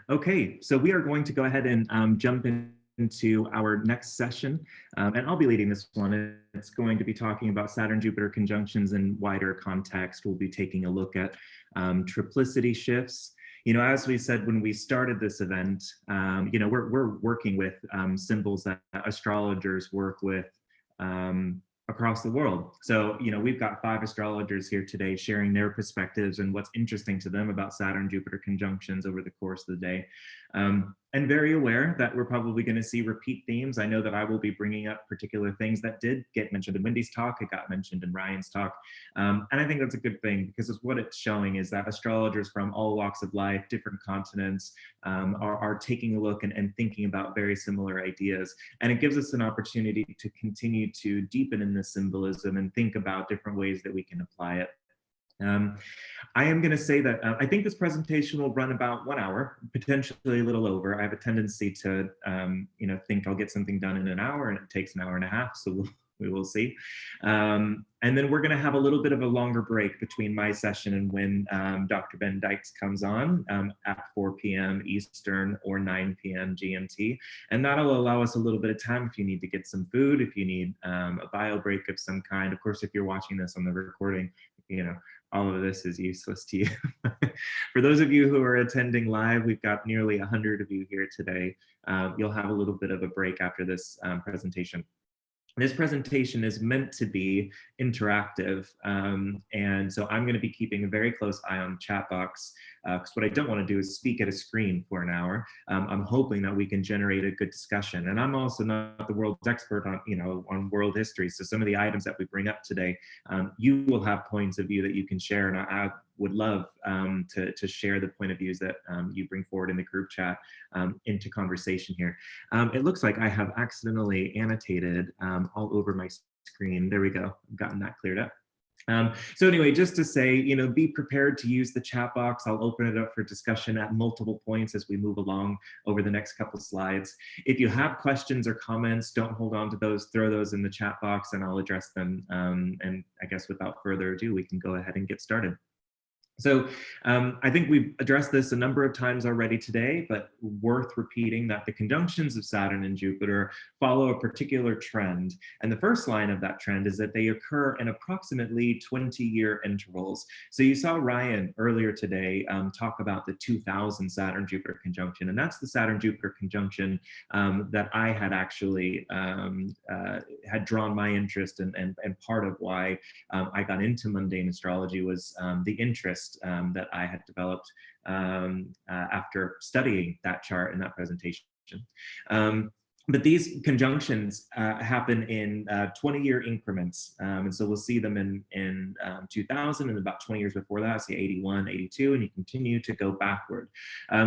Okay, so we are going to go ahead and jump into our next session, and I'll be leading this one. It's going to be talking about Saturn-Jupiter conjunctions in wider context. We'll be taking a look at triplicity shifts. You know, as we said when we started this event, you know, we're working with symbols that astrologers work with across the world. So, you know, we've got 5 astrologers here today sharing their perspectives and what's interesting to them about Saturn-Jupiter conjunctions over the course of the day. And very aware that we're probably going to see repeat themes. I know that I will be bringing up particular things that did get mentioned in Wendy's talk. It got mentioned in Ryan's talk. And I think that's a good thing because it's what it's showing is that astrologers from all walks of life, different continents, are taking a look and thinking about very similar ideas. And it gives us an opportunity to continue to deepen in this symbolism and think about different ways that we can apply it. I am going to say that I think this presentation will run about 1 hour, potentially a little over. I have a tendency to, you know, think I'll get something done in an hour, and it takes an hour and a half. So we will see. And then we're going to have a little bit of a longer break between my session and when Dr. Ben Dykes comes on at 4 p.m. Eastern or 9 p.m. GMT. And that'll allow us a little bit of time if you need to get some food, if you need a bio break of some kind. Of course, if you're watching this on the recording, you know, all of this is useless to you. For those of you who are attending live, we've got nearly 100 of you here today. You'll have a little bit of a break after this presentation. This presentation is meant to be interactive, and so I'm going to be keeping a very close eye on the chat box because what I don't want to do is speak at a screen for an hour. I'm hoping that we can generate a good discussion, and I'm also not the world's expert on, you know, on world history. So some of the items that we bring up today, you will have points of view that you can share, and I would love to share the point of views that you bring forward in the group chat into conversation here. It looks like I have accidentally annotated all over my screen. There we go. I've gotten that cleared up. So anyway, just to say, you know, be prepared to use the chat box. I'll open it up for discussion at multiple points as we move along over the next couple slides. If you have questions or comments, don't hold on to those, throw those in the chat box and I'll address them. And I guess without further ado, we can go ahead and get started. So I think we've addressed this a number of times already today, but worth repeating that the conjunctions of Saturn and Jupiter follow a particular trend. And the first line of that trend is that they occur in approximately 20-year intervals. So you saw Ryan earlier today talk about the 2000 Saturn-Jupiter conjunction, and that's the Saturn-Jupiter conjunction that I had actually had drawn my interest in, and part of why I got into mundane astrology was the interest that I had developed after studying that chart and that presentation. But these conjunctions happen in 20-year increments. And so we'll see them in 2000 and about 20 years before that, say 81, 82, and you continue to go backward.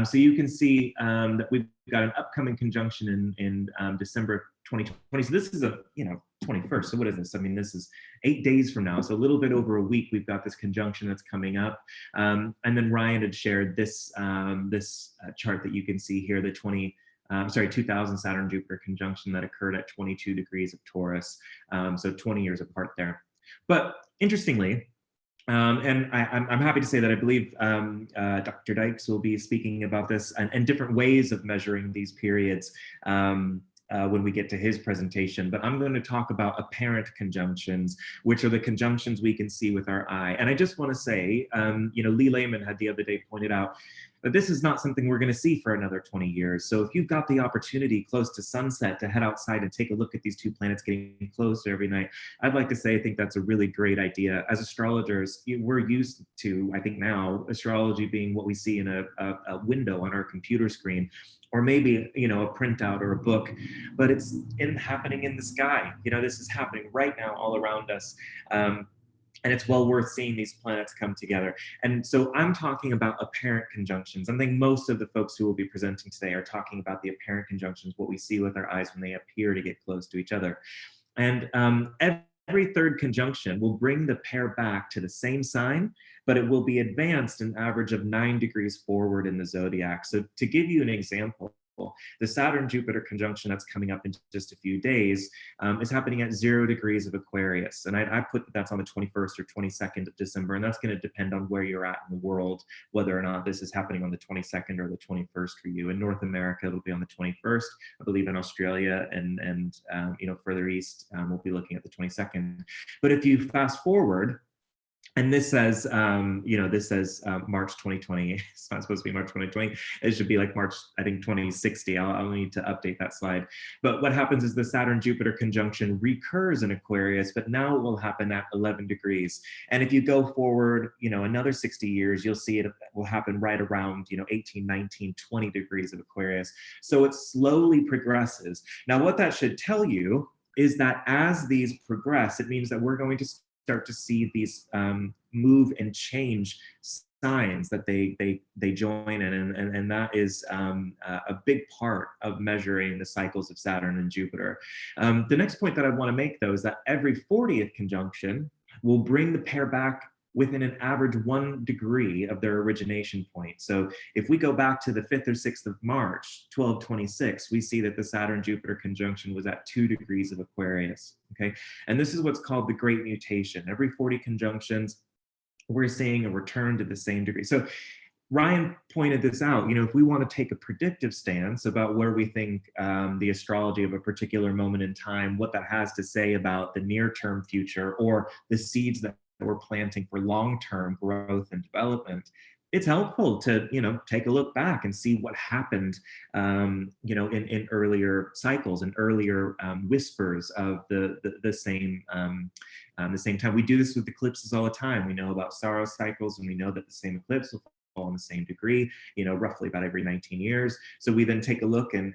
So you can see that we've got an upcoming conjunction in December 2020. So this is a, you know, 21st. So what is this? I mean, this is 8 days from now. So a little bit over a week, we've got this conjunction that's coming up. And then Ryan had shared this, this chart that you can see here, the 2000 Saturn-Jupiter conjunction that occurred at 22 degrees of Taurus, so 20 years apart there. But interestingly, and I'm happy to say that I believe Dr. Dykes will be speaking about this and different ways of measuring these periods when we get to his presentation. But I'm going to talk about apparent conjunctions, which are the conjunctions we can see with our eye. And I just want to say, you know, Lee Lehman had the other day pointed out that this is not something we're going to see for another 20 years. So if you've got the opportunity close to sunset to head outside and take a look at these two planets getting closer every night, I'd like to say I think that's a really great idea. As astrologers, we're used to, I think now, astrology being what we see in a window on our computer screen, or maybe, you know, a printout or a book, but it's happening in the sky. You know, this is happening right now all around us. And it's well worth seeing these planets come together. And so I'm talking about apparent conjunctions. I think most of the folks who will be presenting today are talking about the apparent conjunctions, what we see with our eyes when they appear to get close to each other. And every third conjunction will bring the pair back to the same sign, but it will be advanced an average of 9 degrees forward in the zodiac. So to give you an example, The Saturn-Jupiter conjunction that's coming up in just a few days is happening at 0 degrees of Aquarius. And I put that that's on the 21st or 22nd of December, and that's going to depend on where you're at in the world, whether or not this is happening on the 22nd or the 21st for you. In North America, it'll be on the 21st. I believe in Australia and further east, we'll be looking at the 22nd. But if you fast forward, and this says, this says March 2020. It's not supposed to be March 2020. It should be like March, I think, 2060. I'll need to update that slide. But what happens is the Saturn-Jupiter conjunction recurs in Aquarius, but now it will happen at 11 degrees. And if you go forward, another 60 years, you'll see it will happen right around, 18, 19, 20 degrees of Aquarius. So it slowly progresses. Now, what that should tell you is that as these progress, it means that we're going to start to see these move and change signs that they join in, and that is a big part of measuring the cycles of Saturn and Jupiter. The next point that I want to make, though, is that every 40th conjunction will bring the pair back within an average 1 degree of their origination point. So if we go back to the 5th or 6th of March, 1226, we see that the Saturn-Jupiter conjunction was at 2 degrees of Aquarius, okay? And this is what's called the Great Mutation. Every 40 conjunctions, we're seeing a return to the same degree. So Ryan pointed this out, if we want to take a predictive stance about where we think the astrology of a particular moment in time, what that has to say about the near-term future or the seeds that we're planting for long-term growth and development, it's helpful to take a look back and see what happened in earlier cycles and earlier whispers of the same time. We do this with eclipses all the time. We know about Saros cycles, and we know that the same eclipse will fall in the same degree, roughly about every 19 years. So we then take a look and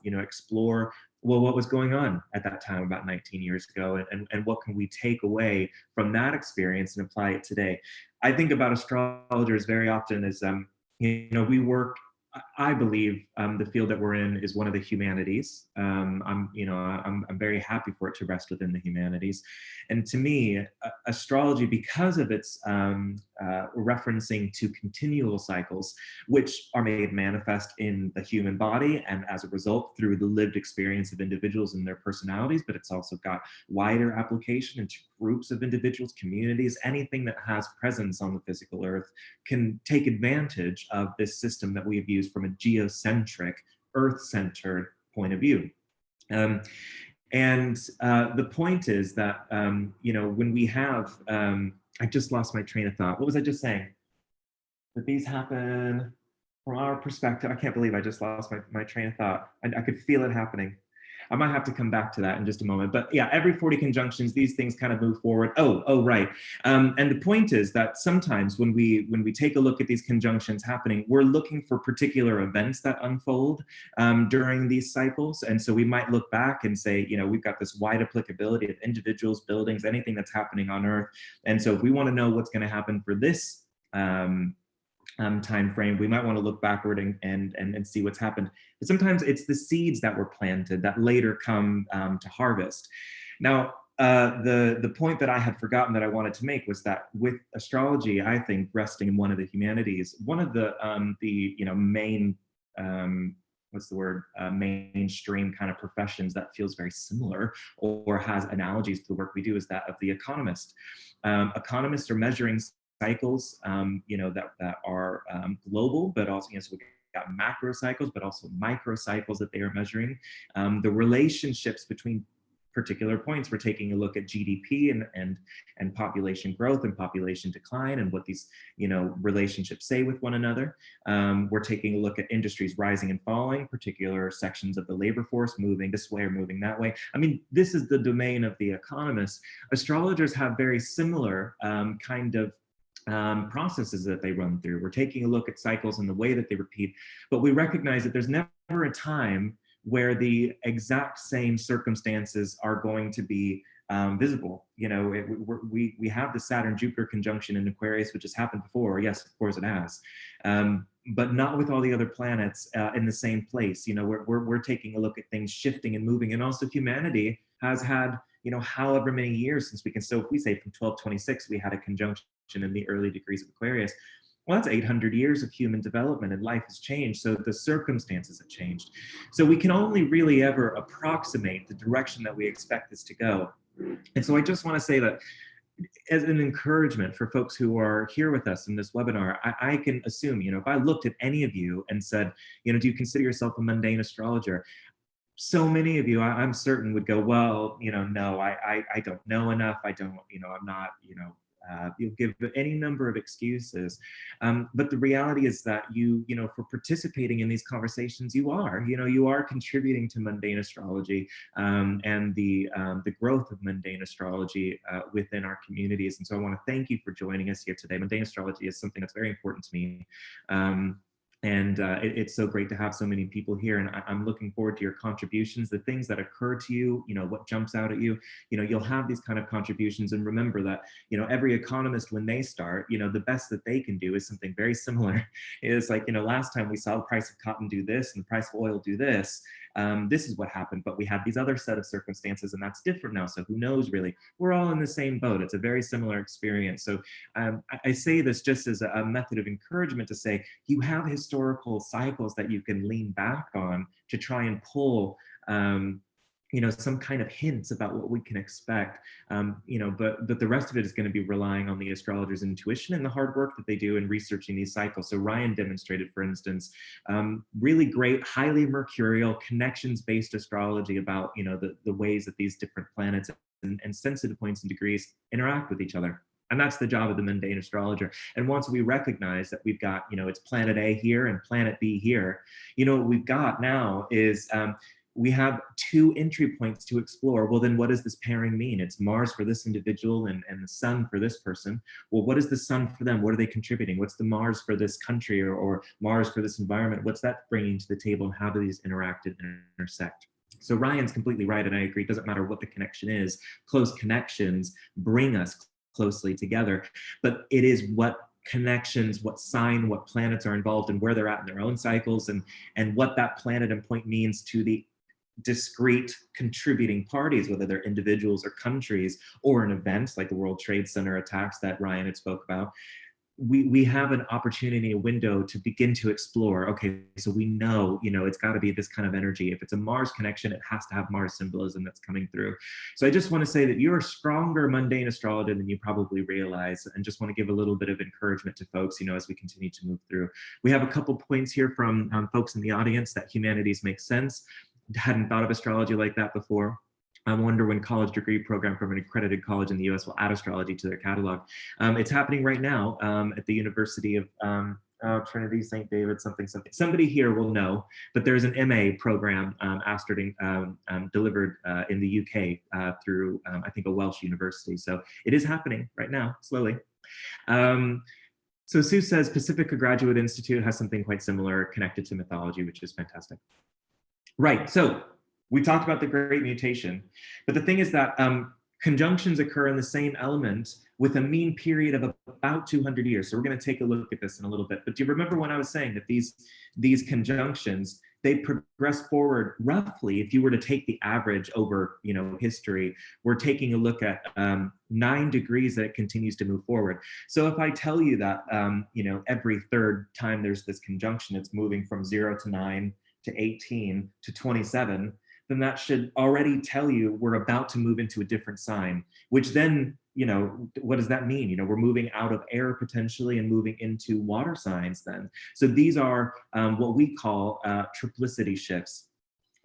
explore, well, what was going on at that time about 19 years ago, and what can we take away from that experience and apply it today. I think about astrologers very often as, we work, I believe the field that we're in is one of the humanities. I'm very happy for it to rest within the humanities. And to me, astrology, because of its referencing to continual cycles, which are made manifest in the human body, and as a result through the lived experience of individuals and their personalities, but it's also got wider application into groups of individuals, communities, anything that has presence on the physical earth can take advantage of this system that we've used from a geocentric, earth-centered point of view. The point is that, when we have, I just lost my train of thought. What was I just saying? That these happen from our perspective. I can't believe I just lost my train of thought. I could feel it happening. I might have to come back to that in just a moment. But yeah, every 40 conjunctions, these things kind of move forward. Oh, right. And the point is that sometimes when we take a look at these conjunctions happening, we're looking for particular events that unfold during these cycles. And so we might look back and say, we've got this wide applicability of individuals, buildings, anything that's happening on Earth. And so if we want to know what's going to happen for this time frame, we might want to look backward and see what's happened. But sometimes it's the seeds that were planted that later come to harvest. Now, the point that I had forgotten that I wanted to make was that with astrology, I think resting in one of the humanities, one of the main mainstream kind of professions that feels very similar or has analogies to the work we do is that of the economist. Economists are measuring cycles, that are global, but also, so we've got macro cycles, but also micro cycles that they are measuring. The relationships between particular points, we're taking a look at GDP and population growth and population decline and what these, relationships say with one another. We're taking a look at industries rising and falling, particular sections of the labor force moving this way or moving that way. I mean, this is the domain of the economists. Astrologers have very similar kind of processes that they run through. We're taking a look at cycles and the way that they repeat, but we recognize that there's never a time where the exact same circumstances are going to be visible. We have the Saturn-Jupiter conjunction in Aquarius, which has happened before. Yes, of course it has, but not with all the other planets in the same place. We're taking a look at things shifting and moving, and also humanity has had, however many years since we can. So if we say from 1226, we had a conjunction in the early degrees of Aquarius. Well, that's 800 years of human development, and life has changed, so the circumstances have changed. So we can only really ever approximate the direction that we expect this to go. And so I just want to say that as an encouragement for folks who are here with us in this webinar, I can assume, if I looked at any of you and said, do you consider yourself a mundane astrologer? So many of you, I'm certain, would go, well, no, I don't know enough. I don't, I'm not, you'll give any number of excuses. But the reality is that for participating in these conversations, you are contributing to mundane astrology and the growth of mundane astrology within our communities. And so I want to thank you for joining us here today. Mundane astrology is something that's very important to me. And it's so great to have so many people here, and I'm looking forward to your contributions, the things that occur to you, what jumps out at you. You'll have these kind of contributions, and remember that, every economist, when they start, the best that they can do is something very similar. It's like, last time we saw the price of cotton do this and the price of oil do this. This is what happened, but we had these other set of circumstances, and that's different now. So who knows, really? We're all in the same boat. It's a very similar experience. So I say this just as a method of encouragement to say, you have historical cycles that you can lean back on to try and pull some kind of hints about what we can expect, but the rest of it is going to be relying on the astrologer's intuition and the hard work that they do in researching these cycles. So Ryan demonstrated, for instance, really great, highly mercurial, connections-based astrology about, the ways that these different planets and sensitive points and degrees interact with each other. And that's the job of the mundane astrologer. And once we recognize that we've got, it's planet A here and planet B here, what we've got now is we have two entry points to explore. Well, then what does this pairing mean? It's Mars for this individual and the Sun for this person. Well, what is the Sun for them? What are they contributing? What's the Mars for this country or Mars for this environment? What's that bringing to the table? And how do these interact and intersect? So Ryan's completely right, and I agree. It doesn't matter what the connection is. Close connections bring us closely together, but it is what connections, what sign, what planets are involved, and where they're at in their own cycles, and what that planet and point means to the discrete contributing parties, whether they're individuals or countries or an event like the World Trade Center attacks that Ryan had spoke about. We have an opportunity, a window to begin to explore. Okay, so we know, it's got to be this kind of energy. If it's a Mars connection, it has to have Mars symbolism that's coming through. So I just want to say that you're a stronger mundane astrologer than you probably realize, and just want to give a little bit of encouragement to folks, as we continue to move through. We have a couple points here from folks in the audience that humanities makes sense. Hadn't thought of astrology like that before. I wonder when college degree program from an accredited college in the US will add astrology to their catalog. It's happening right now at the University of Trinity, St. David, something. Somebody here will know, but there's an MA program delivered in the UK through, I think, a Welsh university. So it is happening right now, slowly. So Sue says Pacifica Graduate Institute has something quite similar connected to mythology, which is fantastic. Right, so we talked about the Great Mutation, but the thing is that conjunctions occur in the same element with a mean period of about 200 years. So we're going to take a look at this in a little bit. But do you remember when I was saying that these conjunctions, they progress forward roughly, if you were to take the average over history, we're taking a look at 9 degrees that it continues to move forward. So if I tell you that every third time there's this conjunction, it's moving from 0 to 9 to 18 to 27, then that should already tell you we're about to move into a different sign, which then, what does that mean? We're moving out of air potentially and moving into water signs then. So these are what we call triplicity shifts.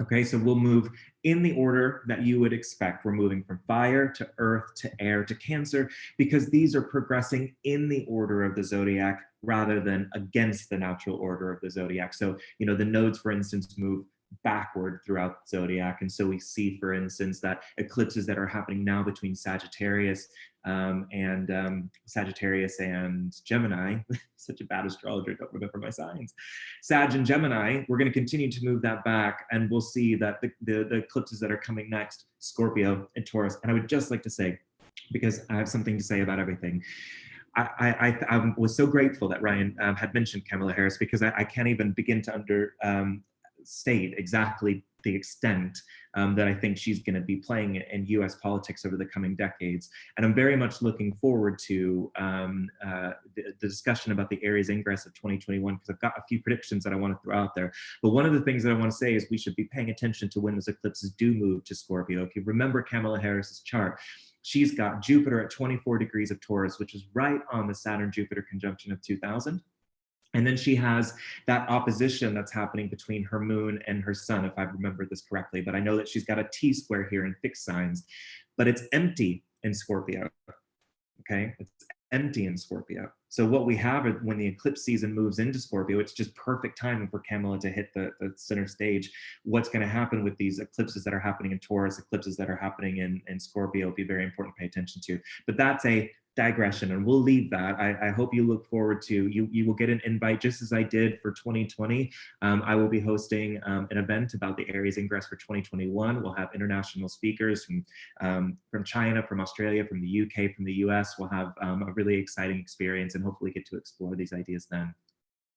Okay, so we'll move in the order that you would expect. We're moving from fire to earth to air to Cancer, because these are progressing in the order of the zodiac rather than against the natural order of the zodiac. So, the nodes, for instance, move backward throughout the zodiac. And so we see, for instance, that eclipses that are happening now between Sagittarius and Gemini, such a bad astrologer, don't remember my signs. Sag and Gemini, we're going to continue to move that back, and we'll see that the eclipses that are coming next, Scorpio and Taurus. And I would just like to say, because I have something to say about everything, I was so grateful that Ryan had mentioned Kamala Harris, because I can't even begin to state exactly the extent that I think she's going to be playing in US politics over the coming decades. And I'm very much looking forward to the discussion about the Aries ingress of 2021, because I've got a few predictions that I want to throw out there. But one of the things that I want to say is we should be paying attention to when those eclipses do move to Scorpio. If you remember Kamala Harris's chart, she's got Jupiter at 24 degrees of Taurus, which is right on the Saturn-Jupiter conjunction of 2000. And then she has that opposition that's happening between her moon and her sun, if I remember this correctly. But I know that she's got a T-square here in fixed signs, but it's empty in Scorpio, okay? It's empty in Scorpio. So what we have is when the eclipse season moves into Scorpio, it's just perfect timing for Kamala to hit the center stage. What's going to happen with these eclipses that are happening in Taurus, eclipses that are happening in Scorpio will be very important to pay attention to. But that's a digression, and we'll leave that. I hope you look forward to, you will get an invite, just as I did for 2020. I will be hosting an event about the Aries ingress for 2021. We'll have international speakers from China, from Australia, from the UK, from the US. We'll have a really exciting experience and hopefully get to explore these ideas then.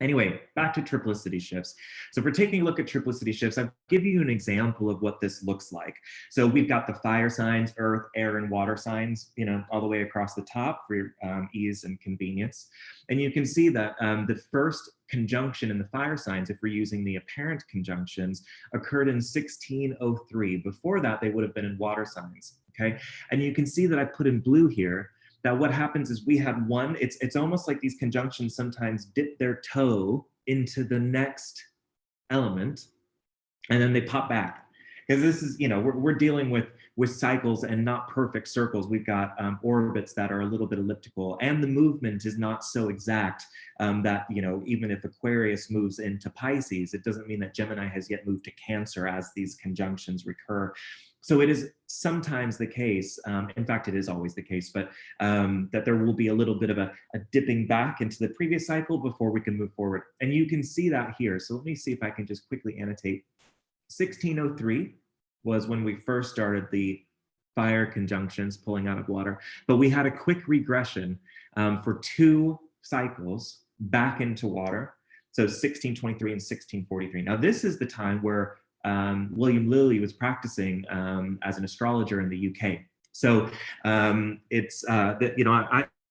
Anyway, back to triplicity shifts. So if we're taking a look at triplicity shifts, I'll give you an example of what this looks like. So we've got the fire signs, earth, air, and water signs, all the way across the top for ease and convenience. And you can see that the first conjunction in the fire signs, if we're using the apparent conjunctions, occurred in 1603. Before that, they would have been in water signs, okay? And you can see that I put in blue here that what happens is we had one, it's almost like these conjunctions sometimes dip their toe into the next element and then they pop back. Because this is, we're dealing with cycles and not perfect circles. We've got orbits that are a little bit elliptical, and the movement is not so exact that, even if Aquarius moves into Pisces, it doesn't mean that Gemini has yet moved to Cancer as these conjunctions recur. So it is sometimes the case, in fact, it is always the case, but that there will be a little bit of a dipping back into the previous cycle before we can move forward. And you can see that here. So let me see if I can just quickly annotate. 1603 was when we first started the fire conjunctions pulling out of water, but we had a quick regression for 2 cycles back into water. So 1623 and 1643. Now this is the time where William Lilly was practicing as an astrologer in the UK. So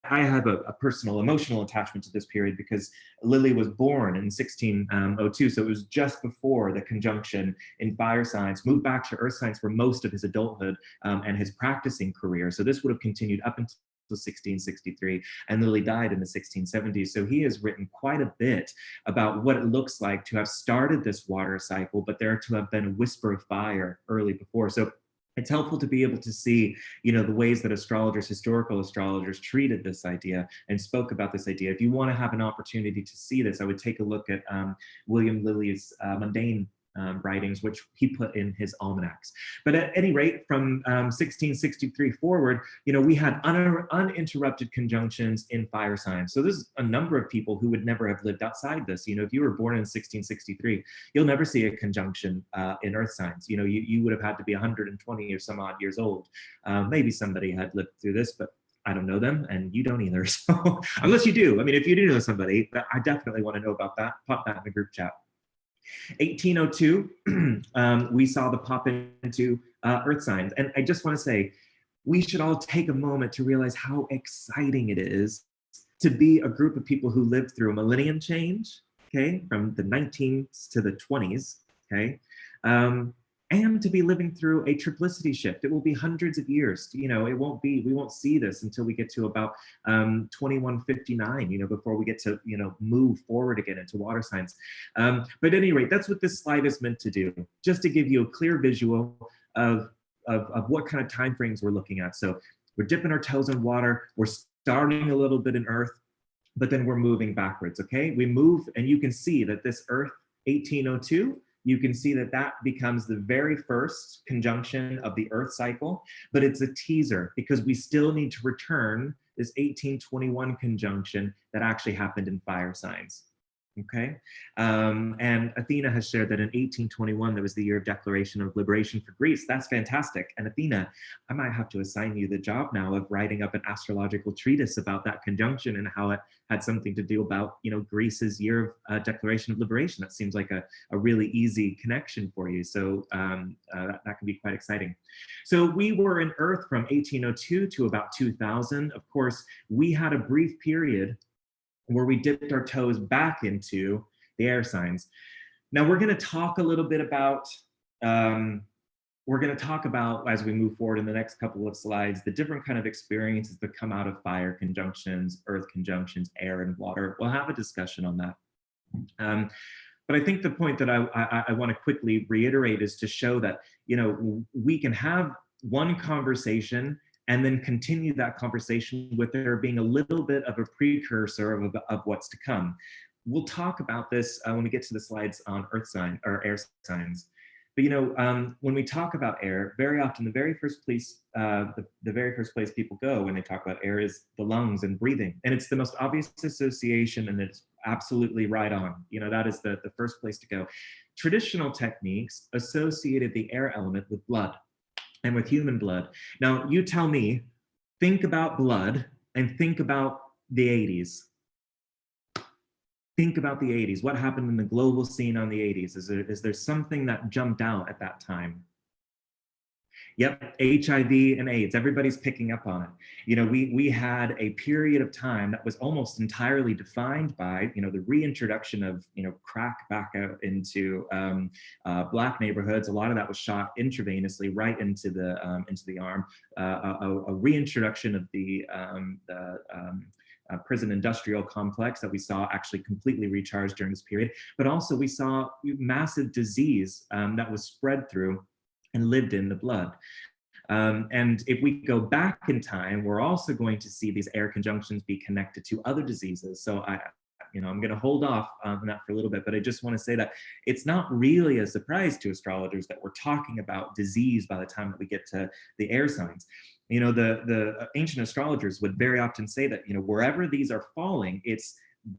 I have a personal emotional attachment to this period because Lilly was born in 1602. So it was just before the conjunction in fire signs, moved back to earth signs for most of his adulthood and his practicing career. So this would have continued up until 1663, and Lilly died in the 1670s. So he has written quite a bit about what it looks like to have started this water cycle, but there to have been a whisper of fire early before. So it's helpful to be able to see, the ways that historical astrologers treated this idea and spoke about this idea. If you want to have an opportunity to see this, I would take a look at William Lilly's mundane writings, which he put in his almanacs. But at any rate, from 1663 forward, we had uninterrupted conjunctions in fire signs. So there's a number of people who would never have lived outside this. If you were born in 1663, you'll never see a conjunction in earth signs. You would have had to be 120 or some odd years old. Maybe somebody had lived through this, but I don't know them, and you don't either. So unless you do, if you do know somebody, I definitely want to know about that. Pop that in the group chat. 1802, we saw the pop into earth signs. And I just want to say, we should all take a moment to realize how exciting it is to be a group of people who lived through a millennium change, okay, from the 19s to the 20s, okay, and to be living through a triplicity shift. It will be hundreds of years. We won't see this until we get to about 2159, before we get to, move forward again into water signs. But at any rate, that's what this slide is meant to do, just to give you a clear visual of what kind of time frames we're looking at. So we're dipping our toes in water, we're starting a little bit in earth, but then we're moving backwards, okay? We move, and you can see that this earth 1802, you can see that becomes the very first conjunction of the Earth cycle, but it's a teaser because we still need to return this 1821 conjunction that actually happened in fire signs. Okay. And Athena has shared that in 1821, that was the year of Declaration of Liberation for Greece. That's fantastic. And Athena, I might have to assign you the job now of writing up an astrological treatise about that conjunction and how it had something to do about, Greece's year of Declaration of Liberation. That seems like a really easy connection for you. So that can be quite exciting. So we were in Earth from 1802 to about 2000. Of course, we had a brief period where we dipped our toes back into the air signs. Now we're going to talk a little bit about as we move forward in the next couple of slides, the different kind of experiences that come out of fire conjunctions, earth conjunctions, air and water. We'll have a discussion on that. But I think the point that I want to quickly reiterate is to show that, we can have one conversation and then continue that conversation with there being a little bit of a precursor of what's to come. We'll talk about this when we get to the slides on earth sign or air signs. But when we talk about air, very often the very first place people go when they talk about air is the lungs and breathing, and it's the most obvious association, and it's absolutely right on. That is the first place to go. Traditional techniques associated the air element with blood and with human blood. Now, you tell me, think about blood and think about the 80s. Think about the 80s. What happened in the global scene on the 80s? Is there something that jumped out at that time? Yep, HIV and AIDS. Everybody's picking up on it. We had a period of time that was almost entirely defined by, the reintroduction of, crack back out into Black neighborhoods. A lot of that was shot intravenously right into the arm. A reintroduction of the prison industrial complex that we saw actually completely recharged during this period. But also we saw massive disease that was spread through and lived in the blood. And if we go back in time, we're also going to see these air conjunctions be connected to other diseases. So I'm going to hold off on that for a little bit, but I just want to say that it's not really a surprise to astrologers that we're talking about disease by the time that we get to the air signs. The ancient astrologers would very often say that, wherever these are falling,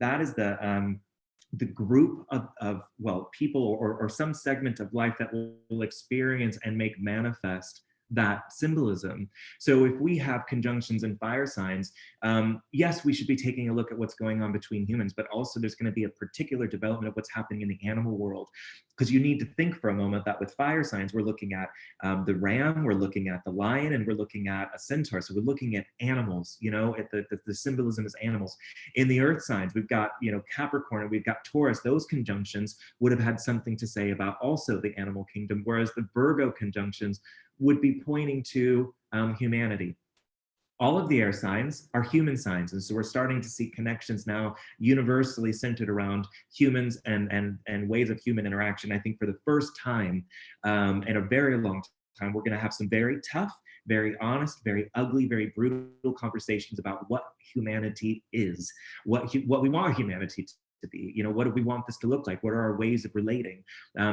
that is the group of people or some segment of life that will experience and make manifest that symbolism. So if we have conjunctions and fire signs, yes, we should be taking a look at what's going on between humans, but also there's going to be a particular development of what's happening in the animal world. Because you need to think for a moment that with fire signs, we're looking at the ram, we're looking at the lion, and we're looking at a centaur. So we're looking at animals, the symbolism is animals. In the earth signs, we've got, Capricorn, and we've got Taurus. Those conjunctions would have had something to say about also the animal kingdom, whereas the Virgo conjunctions would be pointing to humanity. All of the air signs are human signs. And so we're starting to see connections now universally centered around humans and ways of human interaction. I think for the first time in a very long time, we're going to have some very tough, very honest, very ugly, very brutal conversations about what humanity is, what we want humanity to be. What do we want this to look like? What are our ways of relating?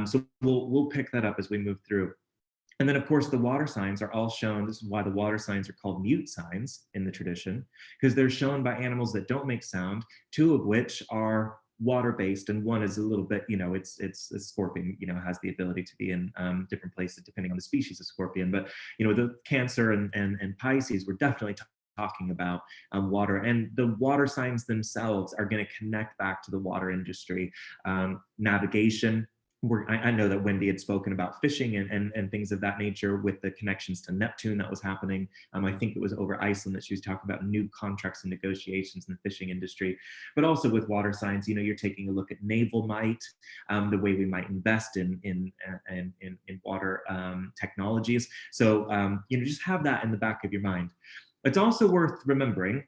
So we'll pick that up as we move through. And then, of course, the water signs are all shown. This is why the water signs are called mute signs in the tradition, because they're shown by animals that don't make sound, two of which are water-based, and one is a little bit, it's a scorpion, has the ability to be in different places depending on the species of scorpion. But, the Cancer and Pisces were definitely talking about water, and the water signs themselves are going to connect back to the water industry, navigation. I know that Wendy had spoken about fishing and things of that nature with the connections to Neptune that was happening. I think it was over Iceland that she was talking about new contracts and negotiations in the fishing industry, but also with water signs, you're taking a look at naval might, the way we might invest in water technologies. So, just have that in the back of your mind. It's also worth remembering,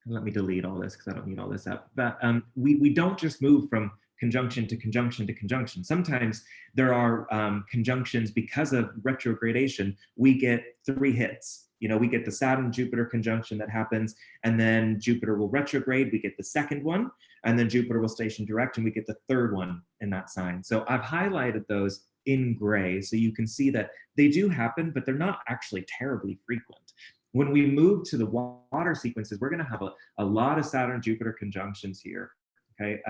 let me delete all this because I don't need all this up, but we don't just move from conjunction to conjunction to conjunction. Sometimes there are conjunctions because of retrogradation. We get 3 hits. We get the Saturn Jupiter conjunction that happens, and then Jupiter will retrograde. We get the second one, and then Jupiter will station direct, and we get the third one in that sign. So I've highlighted those in gray so you can see that they do happen, but they're not actually terribly frequent. When we move to the water sequences, we're going to have a lot of Saturn Jupiter conjunctions here. Okay.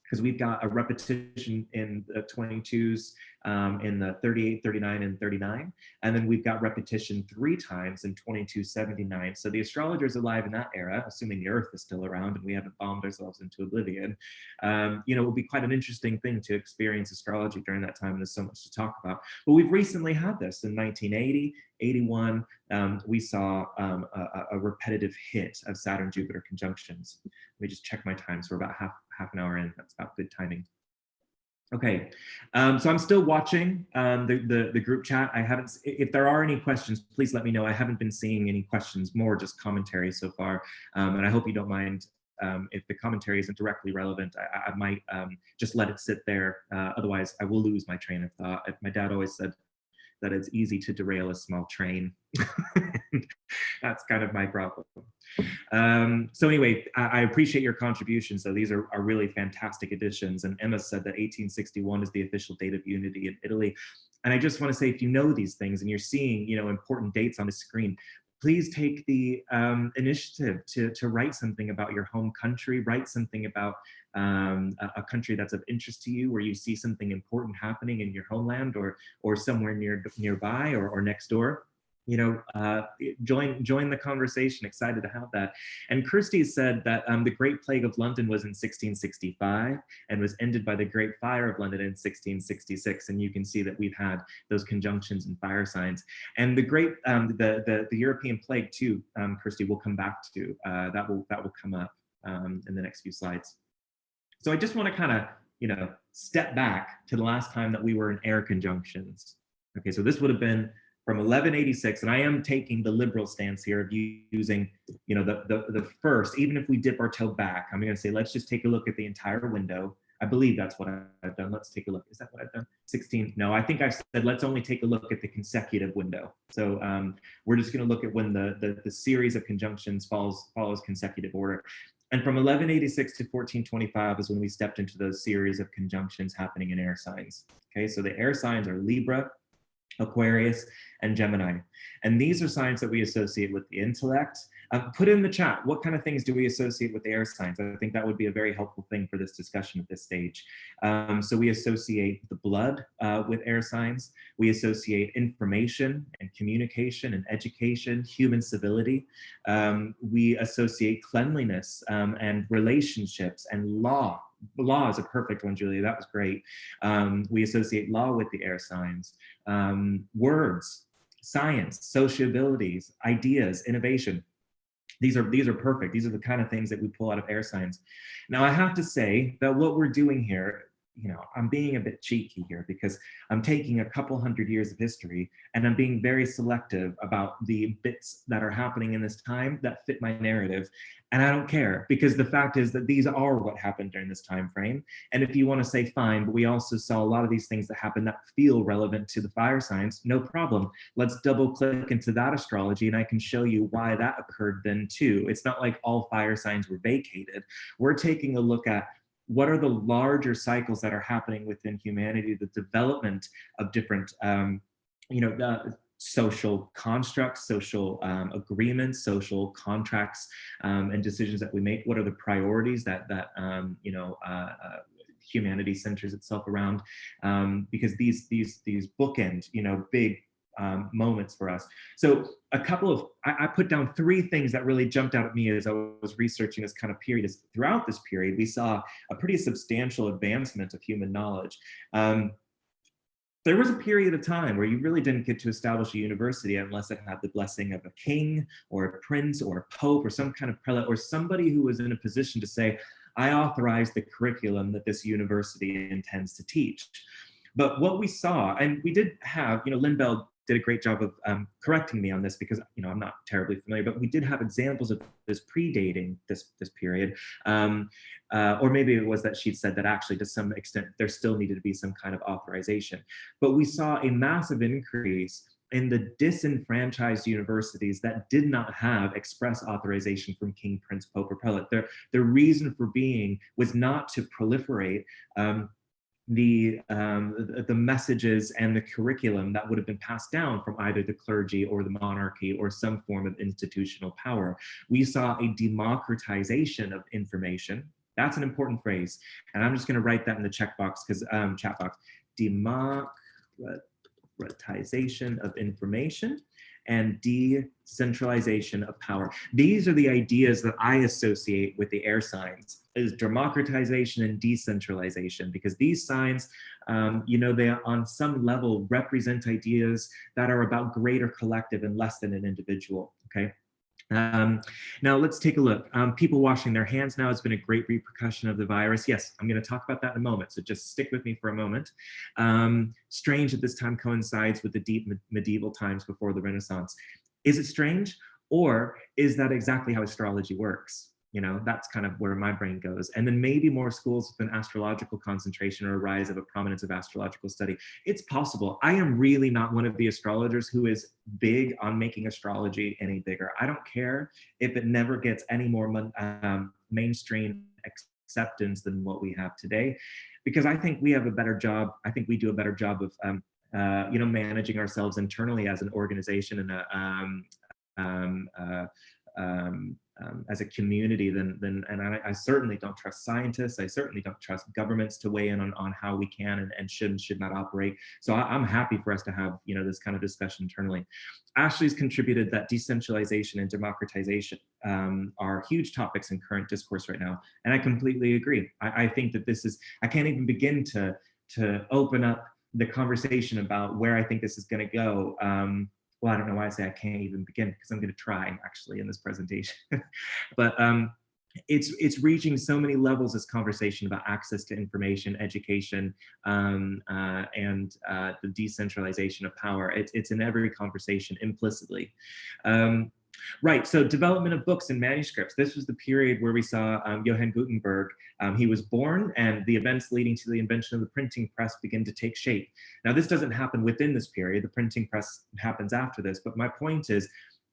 because we've got a repetition in the 22s, in the 38, 39, and 39. And then we've got repetition 3 times in 2279. So the astrologers alive in that era, assuming the Earth is still around and we haven't bombed ourselves into oblivion, it will be quite an interesting thing to experience astrology during that time. And there's so much to talk about. But we've recently had this in 1980, 81. We saw a repetitive hit of Saturn-Jupiter conjunctions. Let me just check my time. So we're about half an hour in. That's about good timing. Okay, so I'm still watching the group chat. I haven't. If there are any questions, please let me know. I haven't been seeing any questions, more just commentary so far, and I hope you don't mind. If the commentary isn't directly relevant, I might just let it sit there. Otherwise, I will lose my train of thought. My dad always said that it's easy to derail a small train. That's kind of my problem. So anyway, I appreciate your contributions. So these are really fantastic additions. And Emma said that 1861 is the official date of unity in Italy. And I just want to say, if you know these things and you're seeing, important dates on the screen, please take the initiative to write something about your home country, write something about a country that's of interest to you, where you see something important happening in your homeland or somewhere nearby or next door. Join the conversation. Excited to have that. And Kirsty said that the Great Plague of London was in 1665 and was ended by the Great Fire of London in 1666. And you can see that we've had those conjunctions and fire signs. And the great the European plague too, Kirsty, will come back to. That will come up in the next few slides. So I just want to kind of step back to the last time that we were in air conjunctions. Okay, so this would have been from 1186, and I am taking the liberal stance here of using, the first, even if we dip our toe back, I'm going to say, let's just take a look at the entire window. I believe that's what I've done. Let's take a look. Is that what I've done? 16? No, I think I've said, let's only take a look at the consecutive window. So we're just going to look at when the series of conjunctions follows consecutive order. And from 1186 to 1425 is when we stepped into those series of conjunctions happening in air signs. Okay, so the air signs are Libra, Aquarius, and Gemini. And these are signs that we associate with the intellect. Put in the chat, what kind of things do we associate with the air signs? I think that would be a very helpful thing for this discussion at this stage. So we associate the blood with air signs. We associate information and communication and education, human civility. We associate cleanliness and relationships and law. Law is a perfect one, Julia. That was great. We associate law with the air signs. Words, science, sociabilities, ideas, innovation. These are perfect. These are the kind of things that we pull out of air signs. Now, I have to say that what we're doing here, I'm being a bit cheeky here because I'm taking a couple hundred years of history and I'm being very selective about the bits that are happening in this time that fit my narrative. And I don't care, because the fact is that these are what happened during this time frame. And if you want to say fine, but we also saw a lot of these things that happened that feel relevant to the fire signs, no problem. Let's double click into that astrology and I can show you why that occurred then too. It's not like all fire signs were vacated. We're taking a look at what are the larger cycles that are happening within humanity, the development of different, social constructs, social agreements, social contracts, and decisions that we make. What are the priorities that humanity centers itself around? Because these bookend, big moments for us. So a couple of, I put down 3 things that really jumped out at me as I was researching this kind of period. Is throughout this period, we saw a pretty substantial advancement of human knowledge. There was a period of time where you really didn't get to establish a university unless it had the blessing of a king or a prince or a pope or some kind of prelate or somebody who was in a position to say, I authorize the curriculum that this university intends to teach. But what we saw, and we did have, Lynn Bell did a great job of correcting me on this because, I'm not terribly familiar, but we did have examples of this predating this period. Or maybe it was that she'd said that actually to some extent there still needed to be some kind of authorization. But we saw a massive increase in the disenfranchised universities that did not have express authorization from king, prince, pope, or prelate. Their reason for being was not to proliferate the messages and the curriculum that would have been passed down from either the clergy or the monarchy or some form of institutional power. We saw a democratization of information. That's an important phrase. And I'm just going to write that in the checkbox because chat box. Democratization of information and decentralization of power. These are the ideas that I associate with the air signs, is democratization and decentralization, because these signs, they on some level represent ideas that are about greater collective and less than an individual, okay? Now let's take a look. People washing their hands now has been a great repercussion of the virus. Yes, I'm going to talk about that in a moment, so just stick with me for a moment. Strange at this time coincides with the deep medieval times before the Renaissance. Is it strange, or is that exactly how astrology works? That's kind of where my brain goes. And then maybe more schools with an astrological concentration or a rise of a prominence of astrological study. It's possible. I am really not one of the astrologers who is big on making astrology any bigger. I don't care if it never gets any more mainstream acceptance than what we have today, because I think we have a better job. I think we do a better job of managing ourselves internally as an organization and as a community and I certainly don't trust scientists. I certainly don't trust governments to weigh in on how we can and should not operate. So I'm happy for us to have this kind of discussion internally. Ashley's contributed that decentralization and democratization are huge topics in current discourse right now, and I completely agree. I think that I can't even begin to open up the conversation about where I think this is going to go. Well, I don't know why I say I can't even begin, because I'm going to try actually in this presentation. But it's reaching so many levels, this conversation about access to information, education, and the decentralization of power. It's in every conversation implicitly. Right, so development of books and manuscripts. This was the period where we saw Johann Gutenberg. He was born, and the events leading to the invention of the printing press begin to take shape. Now, this doesn't happen within this period. The printing press happens after this, but my point is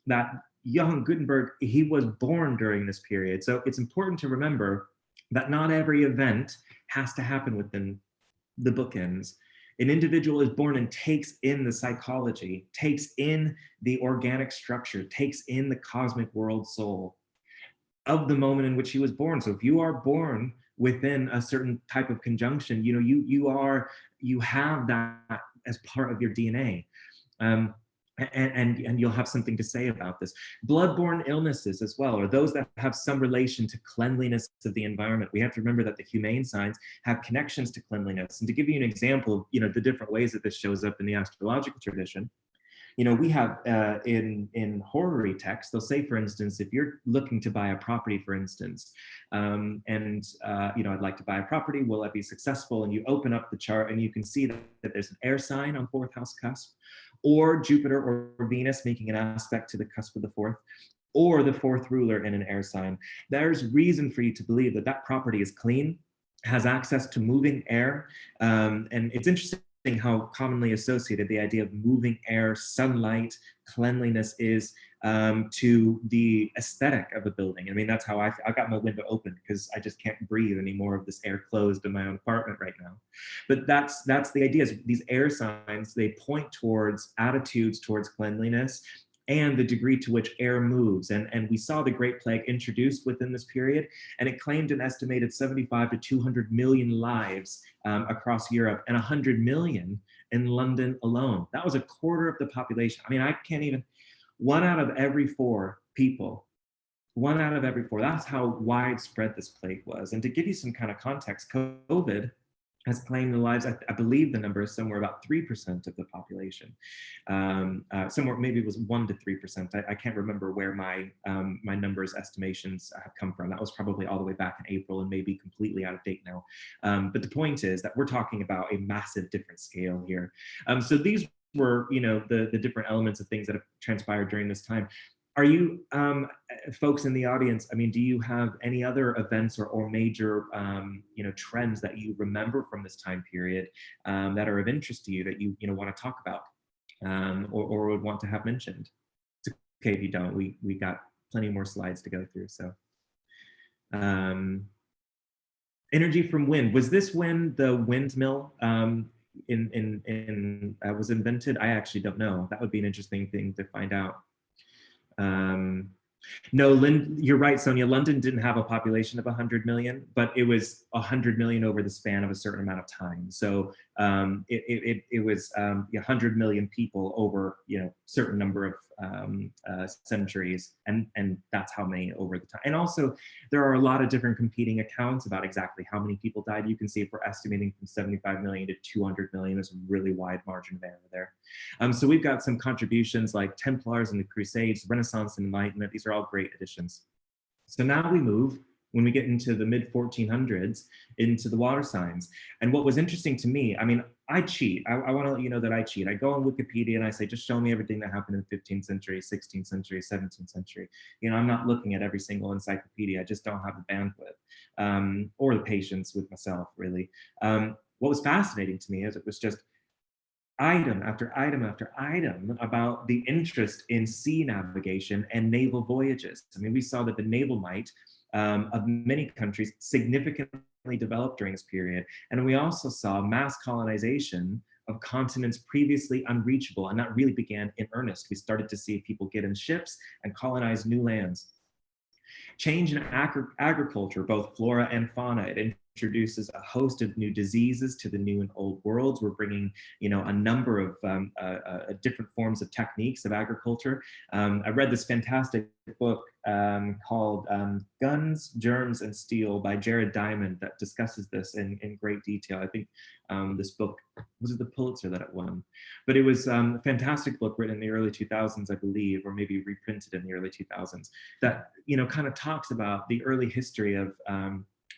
that Johann Gutenberg, he was born during this period. So it's important to remember that not every event has to happen within the bookends. An individual is born and takes in the psychology, takes in the organic structure, takes in the cosmic world soul of the moment in which he was born. So if you are born within a certain type of conjunction, you have that as part of your DNA. And you'll have something to say about this. Bloodborne illnesses as well, or those that have some relation to cleanliness of the environment. We have to remember that the humane signs have connections to cleanliness. And to give you an example of, the different ways that this shows up in the astrological tradition, we have in horary texts, they'll say, for instance, if you're looking to buy a property, for instance, I'd like to buy a property, will I be successful? And you open up the chart and you can see that there's an air sign on fourth house cusp, or Jupiter or Venus making an aspect to the cusp of the fourth, or the fourth ruler in an air sign. There's reason for you to believe that that property is clean, has access to moving air, and it's interesting how commonly associated the idea of moving air, sunlight, cleanliness is to the aesthetic of a building. I mean, that's how I got my window open because I just can't breathe anymore of this air closed in my own apartment right now. But that's the idea, is these air signs, they point towards attitudes towards cleanliness and the degree to which air moves. And we saw the Great Plague introduced within this period, and it claimed an estimated 75 to 200 million lives across Europe, and 100 million in London alone. That was a quarter of the population. I mean, I can't even, 1 out of every 4 people, 1 out of every 4, that's how widespread this plague was. And to give you some kind of context, COVID has claimed the lives, I believe the number is somewhere about 3% of the population. Somewhere, maybe it was 1 to 3%. I can't remember where my numbers estimations have come from. That was probably all the way back in April and maybe completely out of date now. But the point is that we're talking about a massive different scale here. So these were, the different elements of things that have transpired during this time. Are you, folks in the audience, I mean, do you have any other events or major, trends that you remember from this time period that are of interest to you that you want to talk about or would want to have mentioned? It's okay if you don't. We got plenty more slides to go through. So, energy from wind. Was this when the windmill was invented? I actually don't know. That would be an interesting thing to find out. No, you're right, Sonia. London didn't have a population of 100 million, but it was 100 million over the span of a certain amount of time. So it was 100 million people over certain number of centuries, and that's how many over the time. And also, there are a lot of different competing accounts about exactly how many people died. You can see if we're estimating from 75 million to 200 million, there's a really wide margin of error there. So we've got some contributions like Templars and the Crusades, Renaissance and Enlightenment. These are all great additions. So now we move, when we get into the mid 1400s, into the water signs. And what was interesting to me, I mean, I cheat. I want to let you know that I cheat. I go on Wikipedia and I say, just show me everything that happened in the 15th century, 16th century, 17th century. I'm not looking at every single encyclopedia. I just don't have the bandwidth or the patience with myself, really. What was fascinating to me is it was just item after item after item about the interest in sea navigation and naval voyages. I mean, we saw that the naval might of many countries significantly developed during this period. And we also saw mass colonization of continents previously unreachable. And that really began in earnest. We started to see people get in ships and colonize new lands. Change in agriculture, both flora and fauna. It introduces a host of new diseases to the new and old worlds. We're bringing, a number of different forms of techniques of agriculture. I read this fantastic book called Guns, Germs, and Steel by Jared Diamond that discusses this in great detail. I think this book, was it the Pulitzer that it won? But it was a fantastic book written in the early 2000s, I believe, or maybe reprinted in the early 2000s, that, kind of talks about the early history of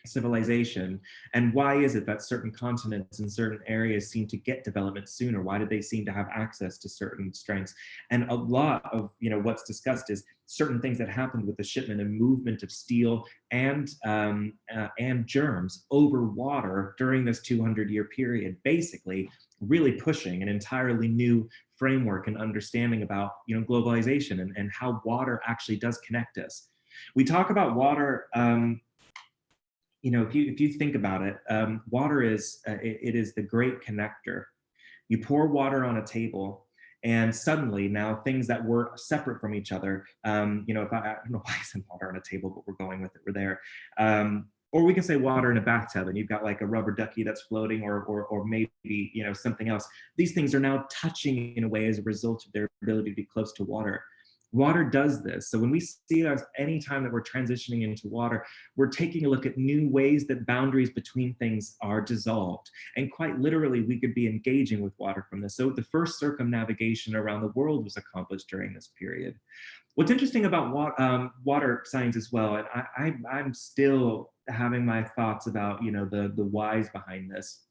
civilization and why is it that certain continents and certain areas seem to get development sooner? Why did they seem to have access to certain strengths? And a lot of what's discussed is certain things that happened with the shipment and movement of steel and germs over water during this 200-year period, basically really pushing an entirely new framework and understanding about globalization and how water actually does connect us. We talk about water. If you think about it, water is it is the great connector. You pour water on a table, and suddenly now things that were separate from each other. If I don't know why I said water on a table, but we're going with it. We're there. Or we can say water in a bathtub, and you've got like a rubber ducky that's floating, or maybe something else. These things are now touching in a way as a result of their ability to be close to water. Water does this. So when we see us anytime that we're transitioning into water, we're taking a look at new ways that boundaries between things are dissolved. And quite literally, we could be engaging with water from this. So the first circumnavigation around the world was accomplished during this period. What's interesting about water science as well, and I'm still having my thoughts about the whys behind this.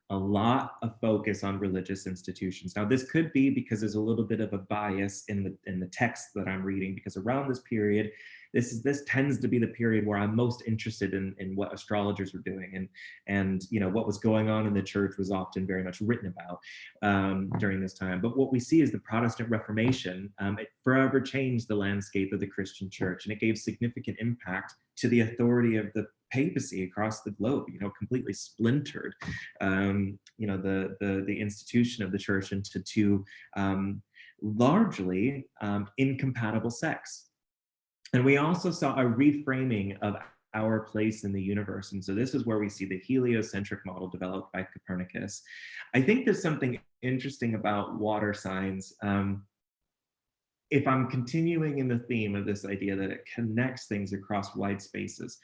A lot of focus on religious institutions. Now, this could be because there's a little bit of a bias in the text that I'm reading, because around this period, this tends to be the period where I'm most interested in what astrologers were doing, and what was going on in the church was often very much written about during this time. But what we see is the Protestant Reformation. It forever changed the landscape of the Christian church, and it gave significant impact to the authority of the papacy across the globe. Completely splintered the institution of the church into two largely incompatible sects. And we also saw a reframing of our place in the universe. And so this is where we see the heliocentric model developed by Copernicus. I think there's something interesting about water signs. If I'm continuing in the theme of this idea that it connects things across wide spaces,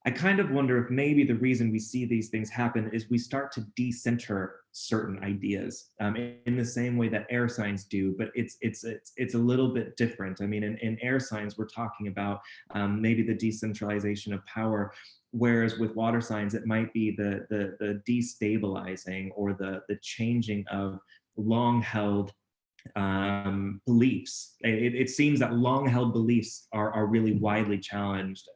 I kind of wonder if maybe the reason we see these things happen is we start to decenter certain ideas in the same way that air signs do, but it's a little bit different. I mean, in air signs, we're talking about maybe the decentralization of power, whereas with water signs, it might be the destabilizing or the changing of long-held beliefs. It seems that long-held beliefs are really widely challenged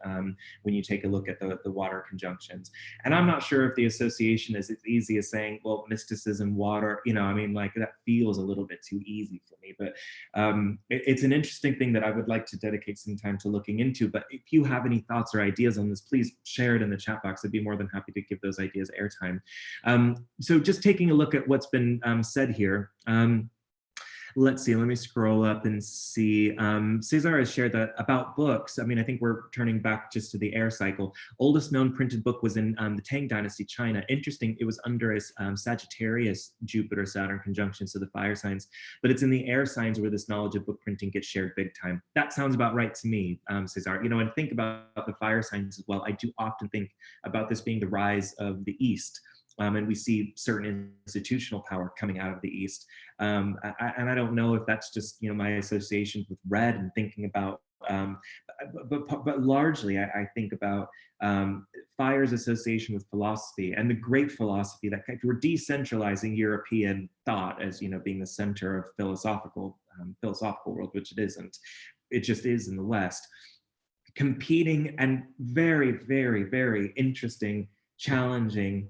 when you take a look at the water conjunctions. And I'm not sure if the association is as easy as saying, well, mysticism, water, I mean, like that feels a little bit too easy for me. But it's an interesting thing that I would like to dedicate some time to looking into. But if you have any thoughts or ideas on this, please share it in the chat box. I'd be more than happy to give those ideas airtime. So just taking a look at what's been said here. Let's see, let me scroll up and see. Cesar has shared that about books. I mean, I think we're turning back just to the air cycle. Oldest known printed book was in the Tang Dynasty, China. Interesting, it was under a Sagittarius Jupiter Saturn conjunction, so the fire signs, but it's in the air signs where this knowledge of book printing gets shared big time. That sounds about right to me, Cesar. You know, and think about the fire signs as well. I do often think about this being the rise of the East. And we see certain institutional power coming out of the East. And I don't know if that's just, you know, my association with red and thinking about, but largely I think about fire's association with philosophy and the great philosophy that if we're decentralizing European thought as, you know, being the center of philosophical world, which it isn't, it just is in the West. Competing and very, very, very interesting, challenging,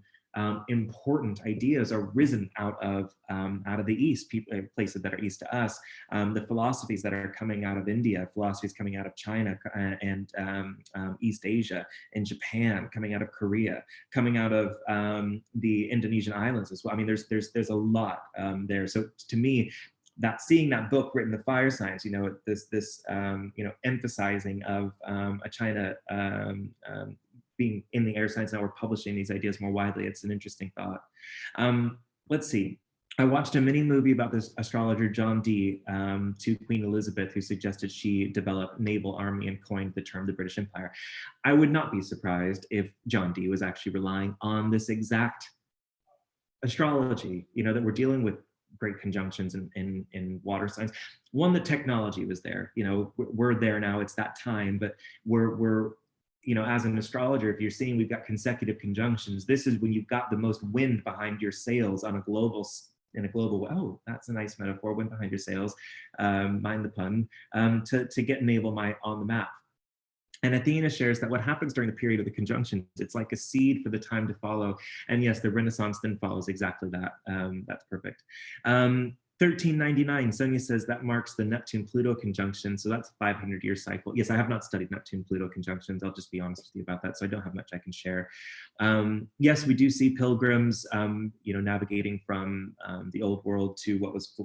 important ideas are risen out of the East, places that are East to us. The philosophies that are coming out of India, philosophies coming out of China and East Asia, and Japan, coming out of Korea, coming out of the Indonesian islands as well. I mean, there's a lot there. So to me, that seeing that book written, The Fire Signs, you know, this you know, emphasizing of a China being in the air signs, now we're publishing these ideas more widely. It's an interesting thought. Let's see. I watched a mini movie about this astrologer John Dee to Queen Elizabeth, who suggested she develop naval army and coined the term the British Empire. I would not be surprised if John Dee was actually relying on this exact astrology, you know, that we're dealing with great conjunctions in water signs. One, the technology was there, you know, we're there now, it's that time, but we're you know, as an astrologer, if you're seeing we've got consecutive conjunctions, this is when you've got the most wind behind your sails on a global, oh, that's a nice metaphor, wind behind your sails, mind the pun, to get naval might on the map. And Athena shares that what happens during the period of the conjunctions, it's like a seed for the time to follow. And yes, the Renaissance then follows exactly that. That's perfect. 1399, Sonia says that marks the Neptune-Pluto conjunction. So that's a 500-year cycle. Yes, I have not studied Neptune-Pluto conjunctions. I'll just be honest with you about that. So I don't have much I can share. Yes, we do see pilgrims, you know, navigating from the old world to what was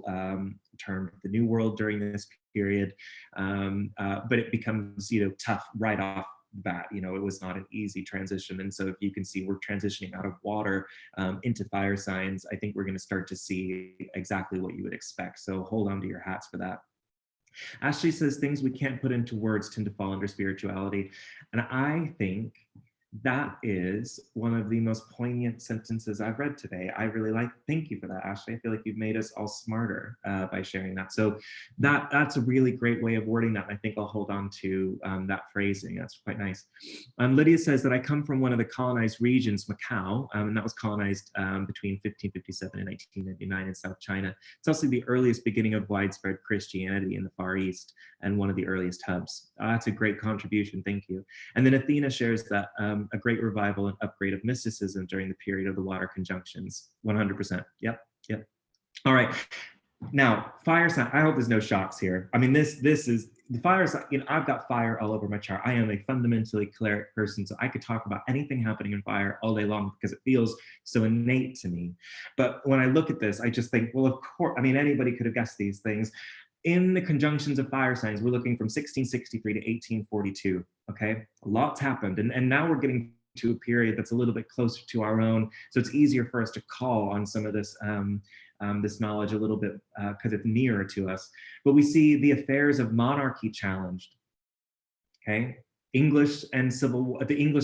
termed the new world during this period. But it becomes, you know, tough right off the bat. You know, it was not an easy transition. And so if you can see we're transitioning out of water into fire signs, I think we're going to start to see exactly what you would expect. So hold on to your hats for that. Ashley says things we can't put into words tend to fall under spirituality. And I think that is one of the most poignant sentences I've read today. I really like, thank you for that, Ashley. I feel like you've made us all smarter by sharing that. So that's a really great way of wording that. And I think I'll hold on to that phrasing. That's quite nice. Lydia says that I come from one of the colonized regions, Macau, and that was colonized between 1557 and 1999 in South China. It's also the earliest beginning of widespread Christianity in the Far East and one of the earliest hubs. That's a great contribution, thank you. And then Athena shares that a great revival and upgrade of mysticism during the period of the water conjunctions. 100%. Yep. All right. Now, fire sign. I hope there's no shocks here. I mean, this is the fire sign. You know, I've got fire all over my chart. I am a fundamentally choleric person, so I could talk about anything happening in fire all day long because it feels so innate to me. But when I look at this, I just think, well, of course. I mean, anybody could have guessed these things. In the conjunctions of fire signs, we're looking from 1663 to 1842, okay? Lots happened, and now we're getting to a period that's a little bit closer to our own, so it's easier for us to call on some of this this knowledge a little bit because it's nearer to us. But we see the affairs of monarchy challenged, okay? The English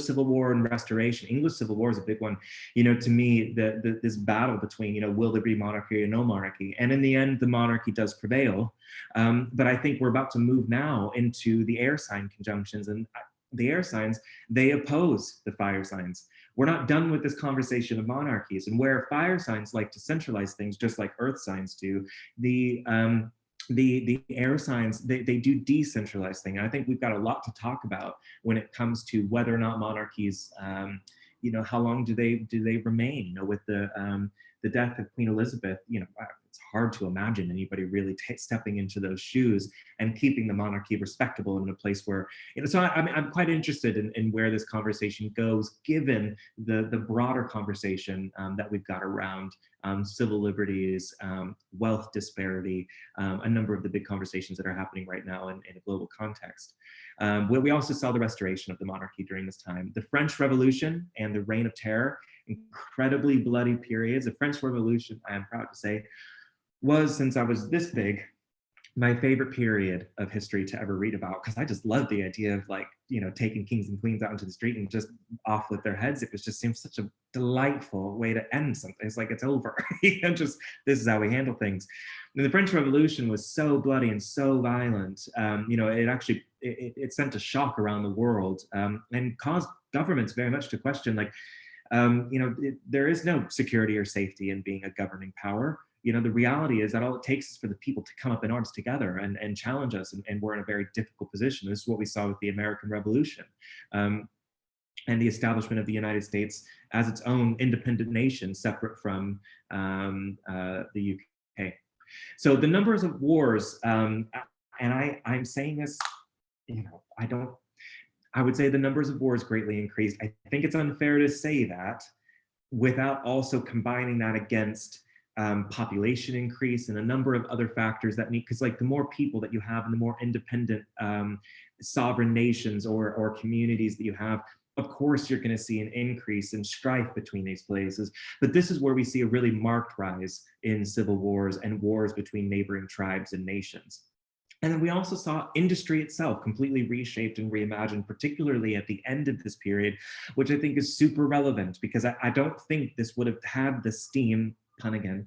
Civil War and Restoration. English Civil War is a big one. You know, to me, this battle between, you know, will there be monarchy or no monarchy? And in the end, the monarchy does prevail. But I think we're about to move now into the air sign conjunctions, and the air signs, they oppose the fire signs. We're not done with this conversation of monarchies, and where fire signs like to centralize things, just like earth signs do, the air signs, they do decentralize things. And I think we've got a lot to talk about when it comes to whether or not monarchies, you know, how long do they remain? You know, with the death of Queen Elizabeth, you know, it's hard to imagine anybody really stepping into those shoes and keeping the monarchy respectable in a place where, you know, so I'm quite interested in where this conversation goes, given the broader conversation that we've got around civil liberties, wealth disparity, a number of the big conversations that are happening right now in a global context. We also saw the restoration of the monarchy during this time. The French Revolution and the Reign of Terror, incredibly bloody periods. The French Revolution, I am proud to say, was, since I was this big, my favorite period of history to ever read about, because I just love the idea of, like, you know, taking kings and queens out into the street and just off with their heads. It was just seems such a delightful way to end something. It's like, it's over. You know, just this is how we handle things. And the French Revolution was so bloody and so violent. You know, it actually it sent a shock around the world, and caused governments very much to question, like, you know, there is no security or safety in being a governing power. You know, the reality is that all it takes is for the people to come up in arms together and challenge us, and we're in a very difficult position. This is what we saw with the American Revolution, and the establishment of the United States as its own independent nation, separate from the UK. So the numbers of wars, and I'm saying this, you know, I would say the numbers of wars greatly increased. I think it's unfair to say that without also combining that against population increase and a number of other factors that need, because, like, the more people that you have and the more independent sovereign nations or communities that you have, of course you're going to see an increase in strife between these places. But this is where we see a really marked rise in civil wars and wars between neighboring tribes and nations. And then we also saw industry itself completely reshaped and reimagined, particularly at the end of this period, which I think is super relevant, because I don't think this would have had the steam, pun again,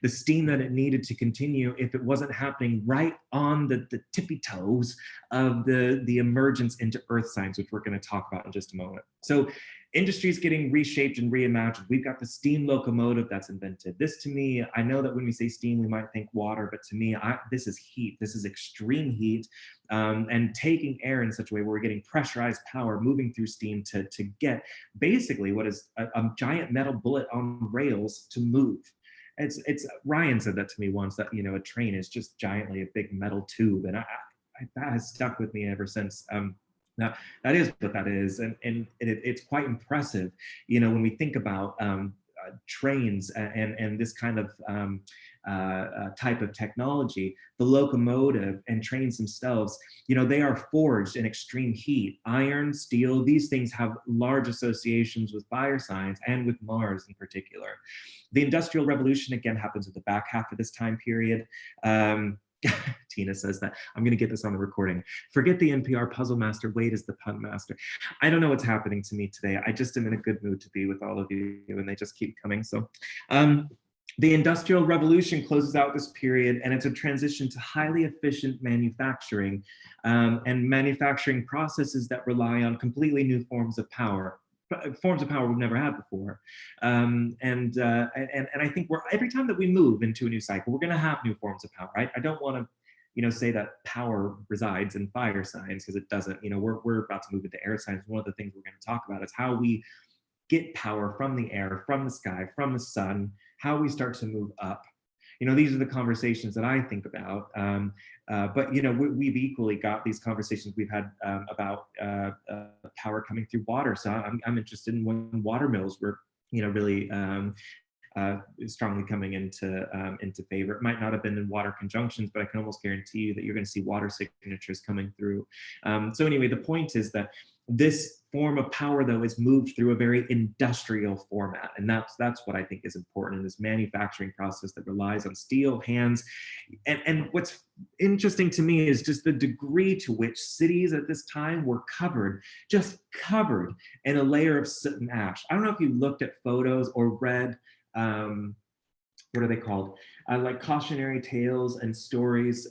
the steam that it needed to continue if it wasn't happening right on the tippy toes of the emergence into earth science, which we're going to talk about in just a moment. So industry is getting reshaped and reimagined. We've got the steam locomotive that's invented. This, to me, I know that when we say steam, we might think water, but to me, this is heat. This is extreme heat, and taking air in such a way where we're getting pressurized power moving through steam to get basically what is a giant metal bullet on rails to move. It's Ryan said that to me once, that, you know, a train is just giantly a big metal tube, and that has stuck with me ever since. Now, that is what that is, and it's quite impressive, you know, when we think about trains and this kind of type of technology. The locomotive and trains themselves, you know, they are forged in extreme heat. Iron, steel, these things have large associations with fire signs and with Mars in particular. The Industrial Revolution, again, happens at the back half of this time period. Tina says that I'm going to get this on the recording. Forget the NPR puzzle master. Wade is the pun master. I don't know what's happening to me today. I just am in a good mood to be with all of you, and they just keep coming. So the Industrial Revolution closes out this period, and it's a transition to highly efficient manufacturing, and manufacturing processes that rely on completely new forms of power we've never had before. And I think every time that we move into a new cycle, we're going to have new forms of power. I don't want to, you know, say that power resides in fire signs, because it doesn't. You know, we're about to move into air signs. One of the things we're going to talk about is how we get power from the air, from the sky, from the sun, how we start to move up. You know, these are the conversations that I think about. But, you know, we've equally got these conversations we've had about power coming through water. So I'm interested in when water mills were, you know, really strongly coming into favor. It might not have been in water conjunctions, but I can almost guarantee you that you're going to see water signatures coming through. So anyway, the point is that this form of power, though, is moved through a very industrial format, and that's what I think is important in this manufacturing process that relies on steel, hands. And what's interesting to me is just the degree to which cities at this time were just covered in a layer of soot and ash. I don't know if you looked at photos or read, what are they called? Like cautionary tales and stories.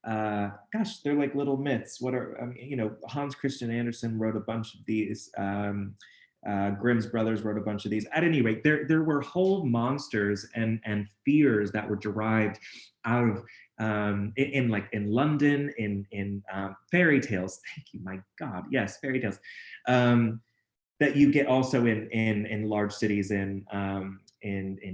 Gosh, they're like little myths. You know, Hans Christian Andersen wrote a bunch of these. Grimm's brothers wrote a bunch of these. At any rate, there were whole monsters and fears that were derived out of in London, in fairy tales. Thank you, my God, yes, fairy tales. That you get also in large cities in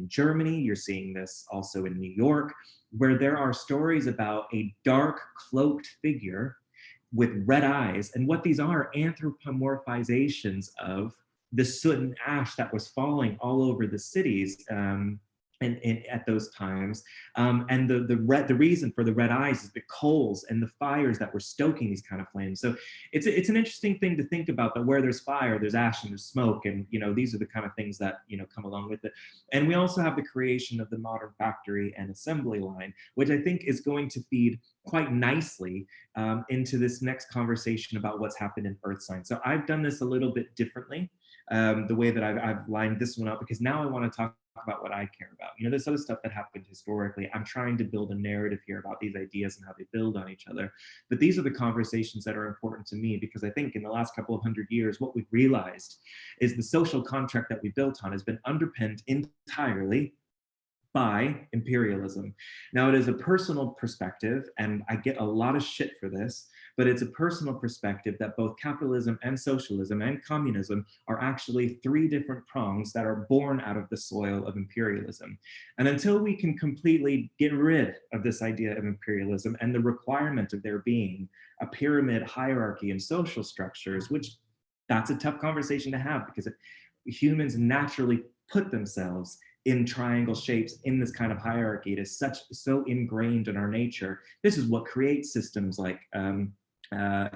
Germany. You're seeing this also in New York, where there are stories about a dark cloaked figure with red eyes. And what these are anthropomorphizations of the soot and ash that was falling all over the cities and at those times. And the reason for the red eyes is the coals and the fires that were stoking these kind of flames. So it's an interesting thing to think about, that where there's fire, there's ash and there's smoke. And, these are the kind of things that, come along with it. And we also have the creation of the modern factory and assembly line, which I think is going to feed quite nicely into this next conversation about what's happened in Earth science. So I've done this a little bit differently, the way that I've lined this one up, because now I want to talk about what I care about. There's other stuff that happened historically. I'm trying to build a narrative here about these ideas and how they build on each other. But these are the conversations that are important to me, because I think in the last couple of hundred years, what we've realized is the social contract that we built on has been underpinned entirely by imperialism. Now, it is a personal perspective, and I get a lot of shit for this, but it's a personal perspective that both capitalism and socialism and communism are actually three different prongs that are born out of the soil of imperialism. And until we can completely get rid of this idea of imperialism and the requirement of there being a pyramid hierarchy and social structures, which that's a tough conversation to have, because humans naturally put themselves in triangle shapes in this kind of hierarchy. It is so ingrained in our nature. This is what creates systems like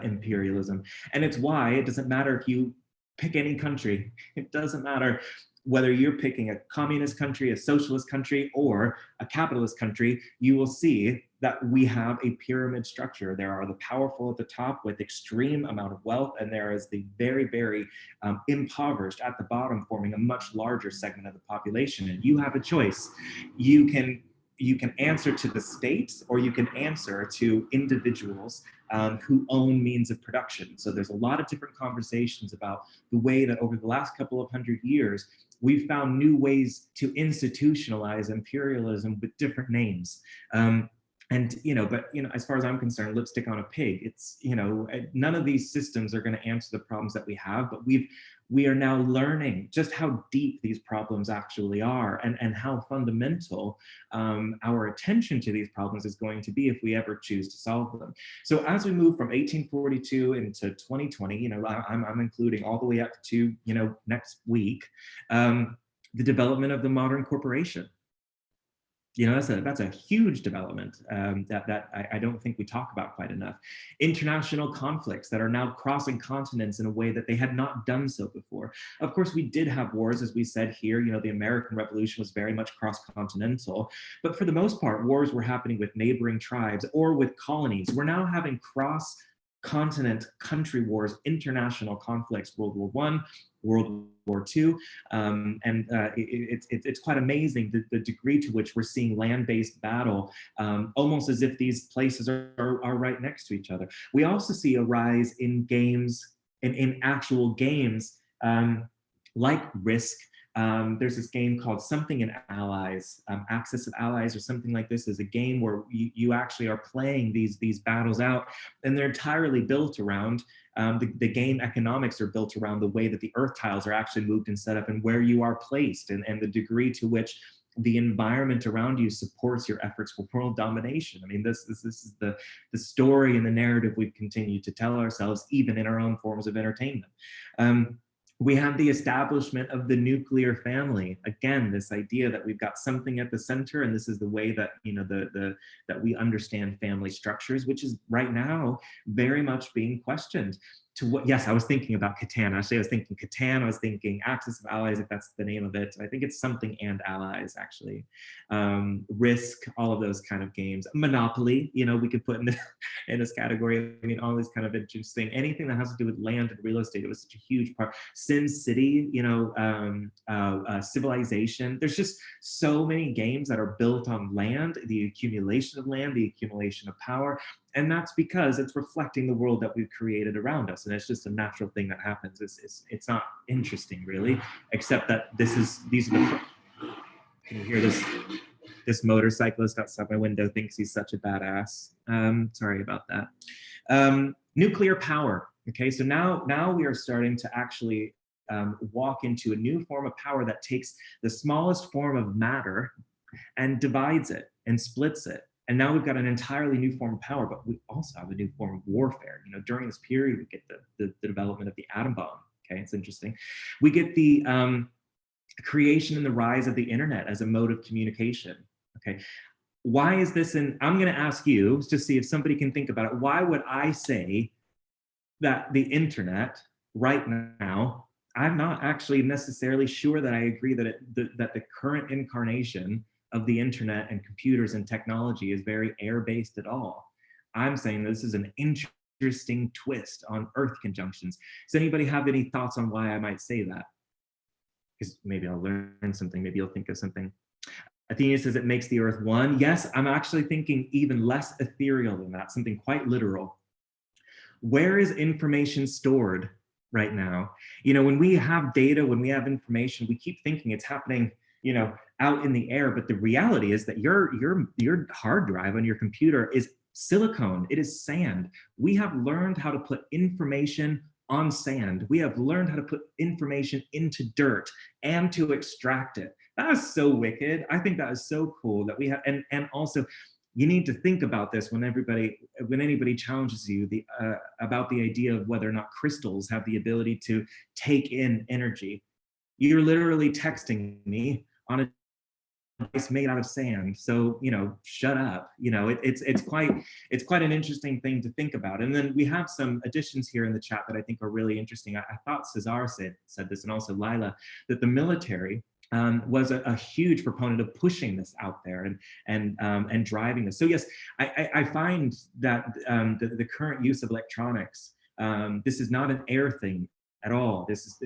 imperialism. And it's why it doesn't matter if you pick any country. It doesn't matter whether you're picking a communist country, a socialist country, or a capitalist country. You will see that we have a pyramid structure. There are the powerful at the top with extreme amount of wealth, and there is the very, very impoverished at the bottom, forming a much larger segment of the population. And you have a choice. You can answer to the state, or you can answer to individuals who own means of production. So there's a lot of different conversations about the way that over the last couple of hundred years, we've found new ways to institutionalize imperialism with different names. But as far as I'm concerned, lipstick on a pig. It's, none of these systems are going to answer the problems that we have, but we are now learning just how deep these problems actually are, and how fundamental our attention to these problems is going to be if we ever choose to solve them. So as we move from 1842 into 2020, I'm including all the way up to, next week, the development of the modern corporation. That's a huge development that I don't think we talk about quite enough. International conflicts that are now crossing continents in a way that they had not done so before. Of course, we did have wars, as we said here. The American Revolution was very much cross-continental, but for the most part, wars were happening with neighboring tribes or with colonies. We're now having cross-continent country wars, international conflicts, World War I, World War II, it's quite amazing the degree to which we're seeing land-based battle, almost as if these places are right next to each other. We also see a rise in games, in actual games, like Risk. There's this game called Something in Allies, Axis of Allies or something like this. Is a game where you actually are playing these battles out, and they're entirely built around the game economics are built around the way that the earth tiles are actually moved and set up, and where you are placed, and the degree to which the environment around you supports your efforts for world domination. I mean, this is the story and the narrative we've continued to tell ourselves, even in our own forms of entertainment. We have the establishment of the nuclear family. Again, this idea that we've got something at the center, and this is the way that that we understand family structures, which is right now very much being questioned. Yes, I was thinking about Catan. Actually, I was thinking Catan. I was thinking Axis of Allies, if that's the name of it. I think it's Something and Allies, actually. Risk, all of those kind of games. Monopoly, we could put in this category. I mean, all these kind of interesting. Anything that has to do with land and real estate. It was such a huge part. Sin City, Civilization. There's just so many games that are built on land, the accumulation of land, the accumulation of power. And that's because it's reflecting the world that we've created around us. And it's just a natural thing that happens. It's not interesting, really, except that these are the, can you hear this motorcyclist outside my window thinks he's such a badass. Sorry about that. Nuclear power. Okay, so now we are starting to actually walk into a new form of power that takes the smallest form of matter and divides it and splits it. And now we've got an entirely new form of power, but we also have a new form of warfare. During this period, we get the development of the atom bomb. Okay, it's interesting. We get the creation and the rise of the internet as a mode of communication. Okay, why is this? And I'm going to ask you to see if somebody can think about it. Why would I say that the internet right now, I'm not actually necessarily sure that I agree that that the current incarnation of the internet and computers and technology is very air-based at all. I'm saying this is an interesting twist on Earth conjunctions. Does anybody have any thoughts on why I might say that? Because maybe I'll learn something, maybe you'll think of something. Athena says it makes the Earth one. Yes, I'm actually thinking even less ethereal than that, something quite literal. Where is information stored right now? When we have data, when we have information, we keep thinking it's happening, out in the air. But the reality is that your hard drive on your computer is silicone. It is sand. We have learned how to put information on sand. We have learned how to put information into dirt and to extract it. That is so wicked. I think that is so cool that we have, and also you need to think about this when anybody challenges you about the idea of whether or not crystals have the ability to take in energy. You're literally texting me on a device made out of sand, so shut up. It's quite an interesting thing to think about. And then we have some additions here in the chat that I think are really interesting. I thought Cesar said this, and also Lila, that the military was a huge proponent of pushing this out there and driving this. So yes, I find that the current use of electronics, this is not an air thing at all. This is,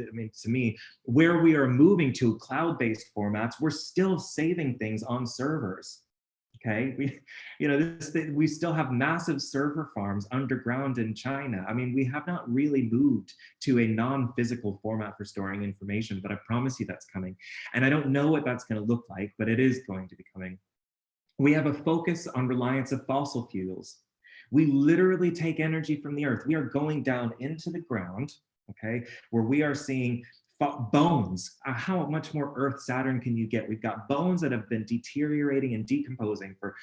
to me, where we are moving to cloud-based formats, we're still saving things on servers. Okay, we still have massive server farms underground in China. We have not really moved to a non-physical format for storing information, but I promise you that's coming. And I don't know what that's going to look like, but it is going to be coming. We have a focus on reliance of fossil fuels. We literally take energy from the earth. We are going down into the ground, okay, where we are seeing bones. How much more Earth Saturn can you get? We've got bones that have been deteriorating and decomposing for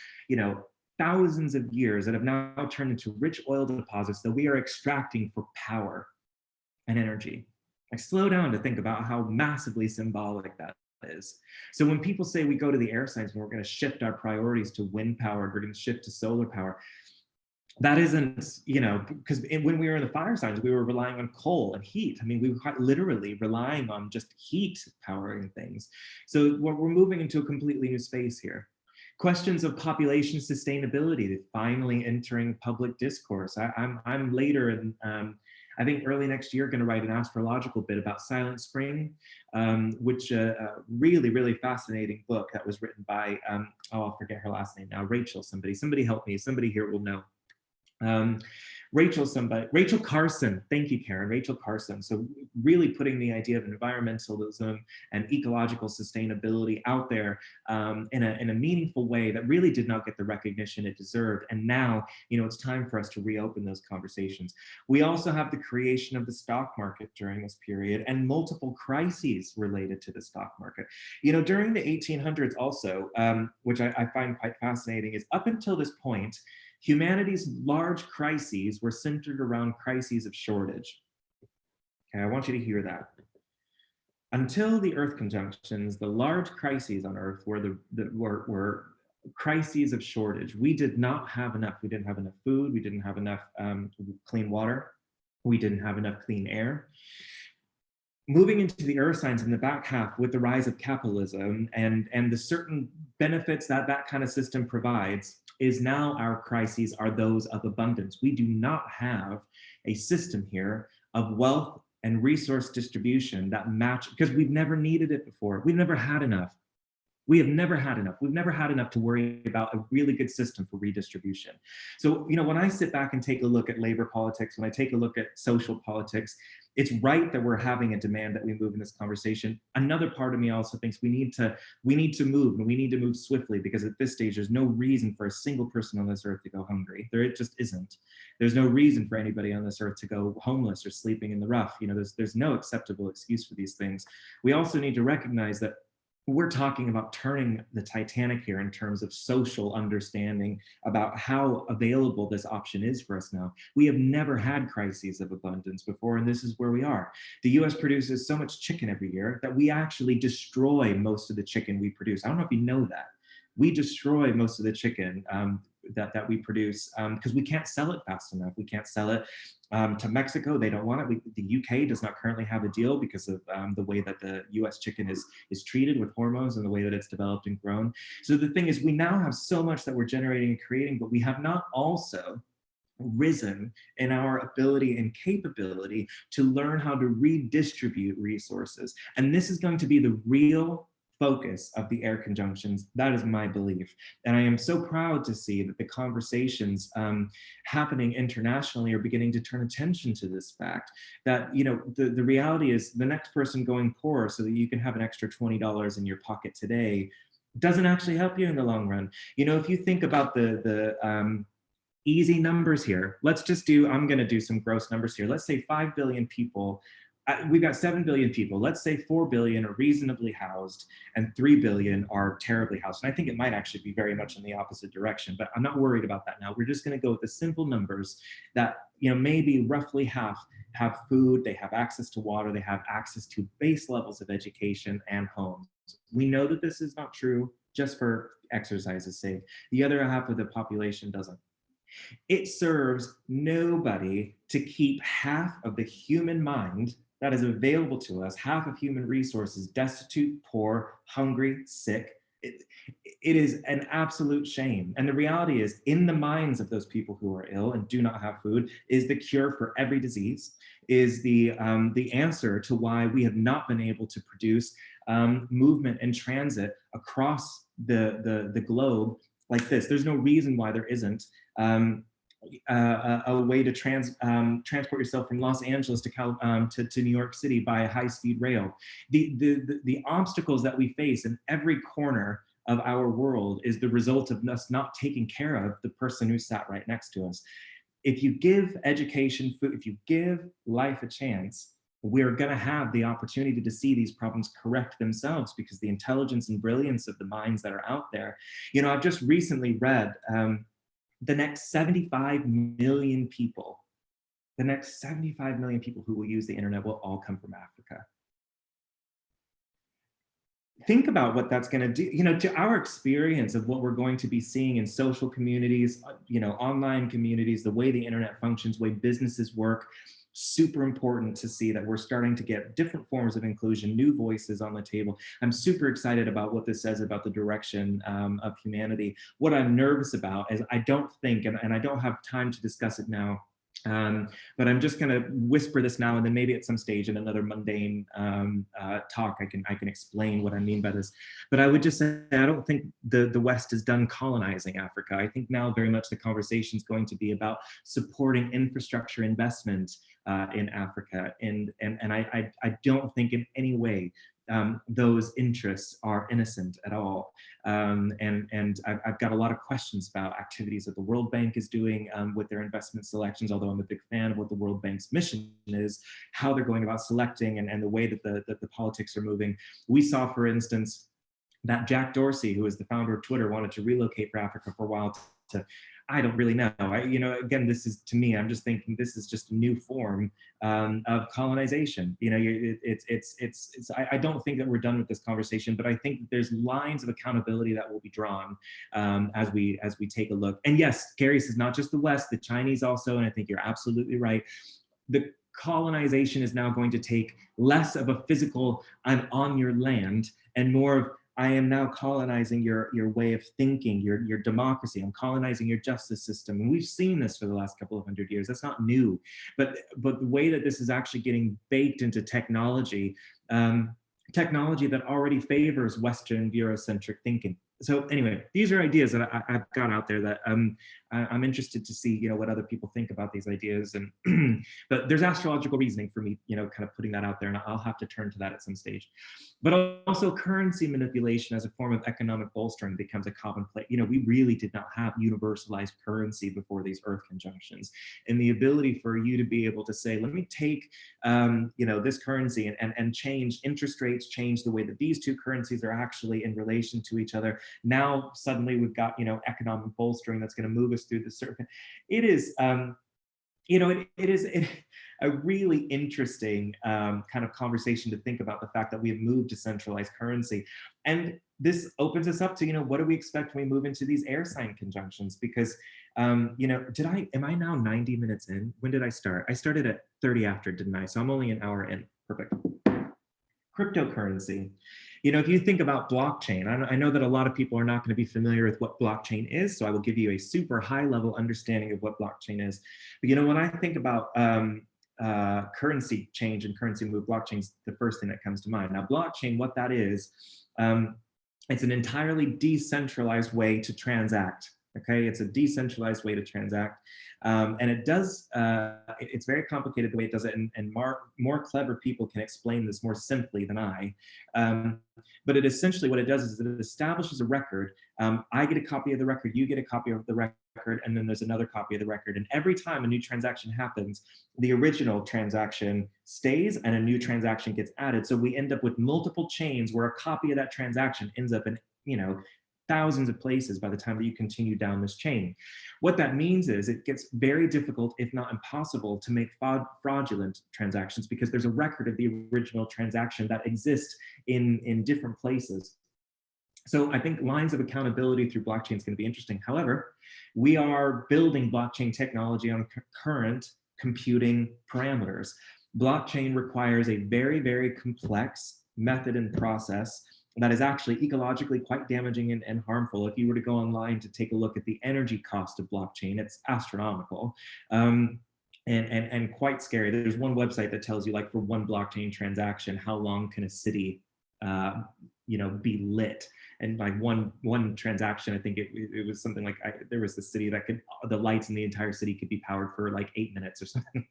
thousands of years, that have now turned into rich oil deposits that we are extracting for power and energy. Slow down to think about how massively symbolic that is. So when people say we go to the air signs and we're going to shift our priorities to wind power, we're going to shift to solar power, that isn't, because when we were in the fire signs, we were relying on coal and heat. We were quite literally relying on just heat powering things. So we're moving into a completely new space here. Questions of population sustainability finally entering public discourse. I'm later in, I think early next year, going to write an astrological bit about Silent Spring, which really, really fascinating book that was written by, I'll forget her last name now, Rachel, somebody help me, somebody here will know. Rachel Carson, thank you, Karen, Rachel Carson. So really putting the idea of environmentalism and ecological sustainability out there in a meaningful way that really did not get the recognition it deserved. And now, it's time for us to reopen those conversations. We also have the creation of the stock market during this period and multiple crises related to the stock market. During the 1800s also, which I find quite fascinating, is up until this point, humanity's large crises were centered around crises of shortage. Okay, I want you to hear that. Until the Earth conjunctions, the large crises on Earth were crises of shortage. We did not have enough. We didn't have enough food. We didn't have enough clean water. We didn't have enough clean air. Moving into the earth signs in the back half with the rise of capitalism and the certain benefits that kind of system provides, is now our crises are those of abundance. We do not have a system here of wealth and resource distribution that match, because we've never needed it before. We've never had enough. We have never had enough. We've never had enough to worry about a really good system for redistribution. So, when I sit back and take a look at labor politics, when I take a look at social politics, it's right that we're having a demand that we move in this conversation. Another part of me also thinks we need to move, and we need to move swiftly, because at this stage, there's no reason for a single person on this earth to go hungry. It just isn't. There's no reason for anybody on this earth to go homeless or sleeping in the rough. There's no acceptable excuse for these things. We also need to recognize that we're talking about turning the Titanic here in terms of social understanding about how available this option is for us now. We have never had crises of abundance before, and this is where we are. The US produces so much chicken every year that we actually destroy most of the chicken we produce. I don't know if you know that. We destroy most of the chicken that we produce because we can't sell it fast enough. We can't sell it to Mexico. They don't want it. The UK does not currently have a deal because of the way that the US chicken is treated with hormones and the way that it's developed and grown. So the thing is, we now have so much that we're generating and creating, but we have not also risen in our ability and capability to learn how to redistribute resources. And this is going to be the real focus of the air conjunctions. That is my belief. And I am so proud to see that the conversations happening internationally are beginning to turn attention to this fact that, you know, the reality is the next person going poor so that you can have an extra $20 in your pocket today doesn't actually help you in the long run. You know, if you think about the easy numbers here, let's just do, I'm going to do some gross numbers here. Let's say 5 billion people. We've got 7 billion people. Let's say 4 billion are reasonably housed and 3 billion are terribly housed. And I think it might actually be very much in the opposite direction, but I'm not worried about that now. We're just going to go with the simple numbers that, you know, maybe roughly half have food, they have access to water, they have access to base levels of education and homes. We know that this is not true just for exercise's sake. The other half of the population doesn't. It serves nobody to keep half of the human mind that is available to us, half of human resources, destitute, poor, hungry, sick. It is an absolute shame. And the reality is, in the minds of those people who are ill and do not have food, is the cure for every disease, is the answer to why we have not been able to produce movement and transit across the globe like this. There's no reason why there isn't a way to transport yourself from Los Angeles to New York City by a high-speed rail. The obstacles that we face in every corner of our world is the result of us not taking care of the person who sat right next to us. If you give education, food, if you give life a chance, we're going to have the opportunity to see these problems correct themselves because the intelligence and brilliance of the minds that are out there. You know, I've just recently read the next 75 million people, the next 75 million people who will use the internet will all come from Africa. Think about what that's going to do, you know, to our experience of what we're going to be seeing in social communities, you know, online communities, the way the internet functions, the way businesses work. Super important to see that we're starting to get different forms of inclusion, new voices on the table. I'm super excited about what this says about the direction of humanity. What I'm nervous about is I don't think, and I don't have time to discuss it now, but I'm just going to whisper this now, and then maybe at some stage in another mundane talk, I can explain what I mean by this. But I would just say I don't think the West is done colonizing Africa. I think now very much the conversation is going to be about supporting infrastructure investment in Africa, and I don't think in any way those interests are innocent at all. And I've got a lot of questions about activities that the World Bank is doing with their investment selections, although I'm a big fan of what the World Bank's mission is, how they're going about selecting and the way that the politics are moving. We saw, for instance, that Jack Dorsey, who is the founder of Twitter, wanted to relocate for Africa for a while to I don't really know. You know, again, this is, to me, I'm just thinking this is just a new form of colonization. You know, I don't think that we're done with this conversation, but I think there's lines of accountability that will be drawn as we take a look. And yes, Gary says not just the West, the Chinese also, and I think you're absolutely right. The colonization is now going to take less of a physical, I'm on your land, and more of, I am now colonizing your way of thinking, your democracy. I'm colonizing your justice system. And we've seen this for the last couple of hundred years. That's not new. But the way that this is actually getting baked into technology, technology that already favors Western Eurocentric thinking. So anyway, these are ideas that I've got out there that I'm interested to see, what other people think about these ideas. And but there's astrological reasoning for me, kind of putting that out there, and I'll have to turn to that at some stage. But also currency manipulation as a form of economic bolstering becomes a commonplace. We really did not have universalized currency before these Earth conjunctions, and the ability for you to be able to say, let me take, this currency and change interest rates, change the way that these two currencies are actually in relation to each other. Now suddenly we've got economic bolstering that's going to move us through the circuit. It is it is a really interesting kind of conversation to think about the fact that we have moved to centralized currency. And this opens us up to, what do we expect when we move into these air sign conjunctions? Because, am I now 90 minutes in? When did I start? I started at 30 after, didn't I? So I'm only an hour in. Perfect. Cryptocurrency. If you think about blockchain, I know that a lot of people are not going to be familiar with what blockchain is, so I will give you a super high level understanding of what blockchain is. But when I think about currency change and currency move, blockchain is the first thing that comes to mind. Now, blockchain, what that is, it's an entirely decentralized way to transact. Okay, it's a decentralized way to transact, and it does. It's very complicated the way it does it, and more clever people can explain this more simply than I. But it essentially what it does is it establishes a record. I get a copy of the record, you get a copy of the record, and then there's another copy of the record. And every time a new transaction happens, the original transaction stays and a new transaction gets added. So we end up with multiple chains where a copy of that transaction ends up in thousands of places by the time that you continue down this chain. What that means is it gets very difficult, if not impossible, to make fraudulent transactions because there's a record of the original transaction that exists in different places. So I think lines of accountability through blockchain is going to be interesting. However, we are building blockchain technology on current computing parameters. Blockchain requires a very, very complex method and process that is actually ecologically quite damaging and harmful. If you were to go online to take a look at the energy cost of blockchain, it's astronomical. And quite scary. There's one website that tells you, like, for one blockchain transaction, how long can a city be lit? And like one transaction, I think it was something like there was the city that the lights in the entire city could be powered for like 8 minutes or something.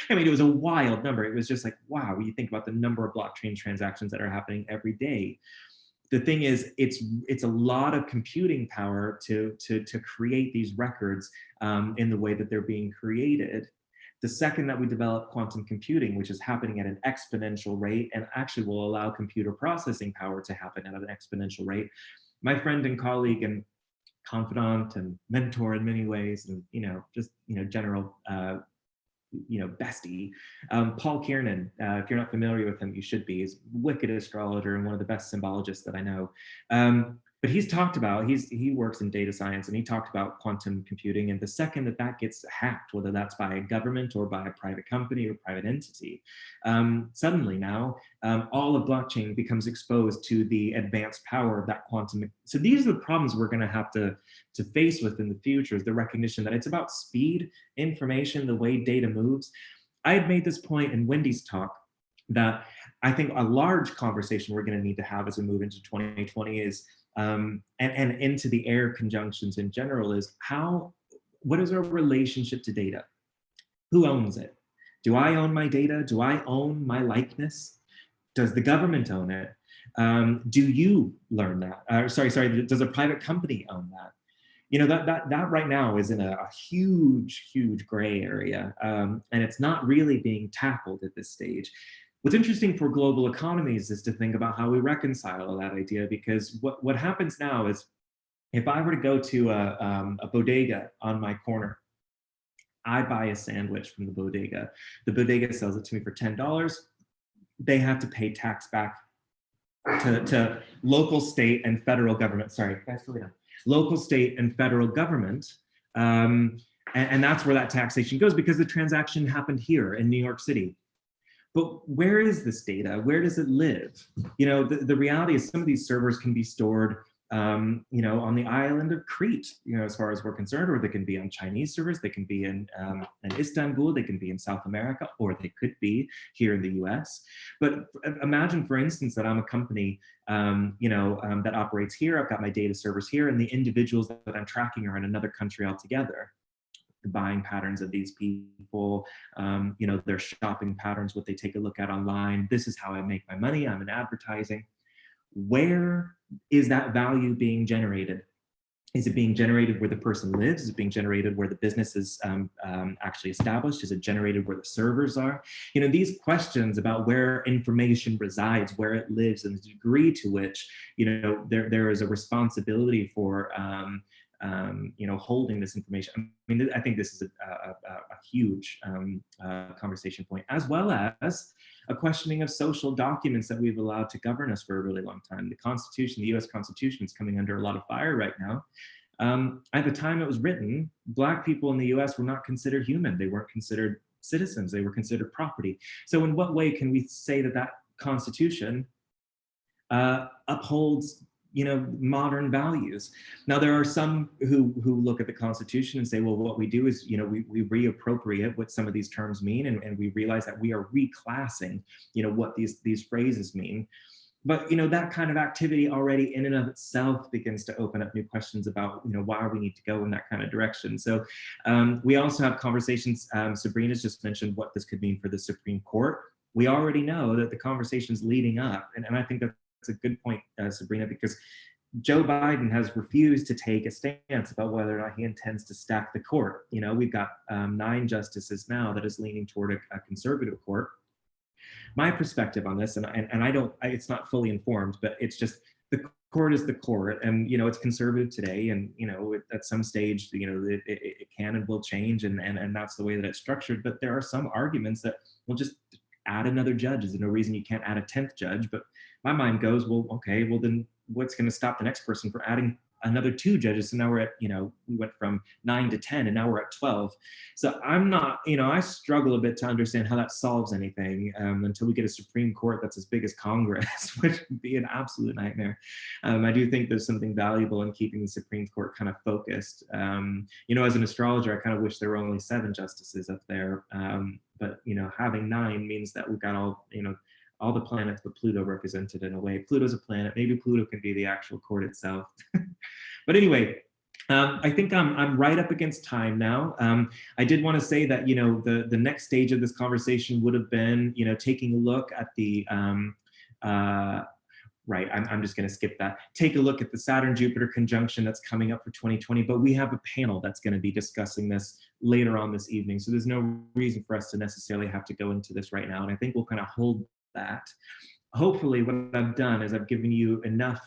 I mean, it was a wild number. It was just like, wow, when you think about the number of blockchain transactions that are happening every day. The thing is, it's a lot of computing power to create these records in the way that they're being created. The second that we develop quantum computing, which is happening at an exponential rate and actually will allow computer processing power to happen at an exponential rate, my friend and colleague and confidant and mentor in many ways, and general bestie, Paul Kiernan. If you're not familiar with him, you should be. He's a wicked astrologer and one of the best symbologists that I know. But he's talked about, he works in data science, and he talked about quantum computing. And the second that gets hacked, whether that's by a government or by a private company or private entity, suddenly now all of blockchain becomes exposed to the advanced power of that quantum. So these are the problems we're going to have to face with in the future, is the recognition that it's about speed, information, the way data moves. I had made this point in Wendy's talk that I think a large conversation we're going to need to have as we move into 2020 is, and into the air conjunctions in general, is what is our relationship to data? Who owns it? Do I own my data? Do I own my likeness? Does the government own it? Do you learn that? Sorry, does a private company own that? That right now is in a huge gray area, and it's not really being tackled at this stage. What's interesting for global economies is to think about how we reconcile that idea, because what happens now is, if I were to go to a bodega on my corner, I buy a sandwich from the bodega. The bodega sells it to me for $10. They have to pay tax back to local, state, and federal government. Sorry, guys, slow down. Local, state, and federal government. And that's where that taxation goes, because the transaction happened here in New York City. But where is this data? Where does it live? The reality is some of these servers can be stored on the island of Crete, as far as we're concerned, or they can be on Chinese servers, they can be in Istanbul, they can be in South America, or they could be here in the US. But imagine, for instance, that I'm a company that operates here. I've got my data servers here, and the individuals that I'm tracking are in another country altogether. The buying patterns of these people, their shopping patterns, what they take a look at online. This is how I make my money. I'm in advertising. Where is that value being generated? Is it being generated where the person lives? Is it being generated where the business is actually established? Is it generated where the servers are? These questions about where information resides, where it lives, and the degree to which, there is a responsibility for, holding this information. I mean, I think this is a huge conversation point, as well as a questioning of social documents that we've allowed to govern us for a really long time. The Constitution, the US Constitution, is coming under a lot of fire right now. At the time it was written, Black people in the US were not considered human. They weren't considered citizens. They were considered property. So in what way can we say that that Constitution upholds modern values? Now, there are some who look at the Constitution and say, well, what we do is, we reappropriate what some of these terms mean, and we realize that we are reclassing, what these phrases mean. But, that kind of activity already in and of itself begins to open up new questions about, why we need to go in that kind of direction. So we also have conversations. Sabrina's just mentioned what this could mean for the Supreme Court. We already know that the conversations leading up, and I think that's a good point, Sabrina, because Joe Biden has refused to take a stance about whether or not he intends to stack the court. We've got 9 justices now that is leaning toward a conservative court. My perspective on this, and it's not fully informed, but it's just the court is the court, and it's conservative today, and at some stage it can and will change, and that's the way that it's structured. But there are some arguments that will just add another judge. There's no reason you can't add a 10th judge. But my mind goes, well, okay, well then what's going to stop the next person from adding another 2 judges? So now we're at, we went from 9 to 10, and now we're at 12. So I'm not, I struggle a bit to understand how that solves anything until we get a Supreme Court that's as big as Congress, which would be an absolute nightmare. I do think there's something valuable in keeping the Supreme Court kind of focused. As an astrologer, I kind of wish there were only 7 justices up there. But having 9 means that we've got all the planets but Pluto represented in a way. Pluto's a planet. Maybe Pluto can be the actual court itself. But anyway, I think I'm right up against time now. I did want to say that the next stage of this conversation would have been taking a look at the right. I'm just going to skip that. Take a look at the Saturn-Jupiter conjunction that's coming up for 2020, but we have a panel that's going to be discussing this later on this evening. So there's no reason for us to necessarily have to go into this right now. And I think we'll kind of hold that. Hopefully what I've done is I've given you enough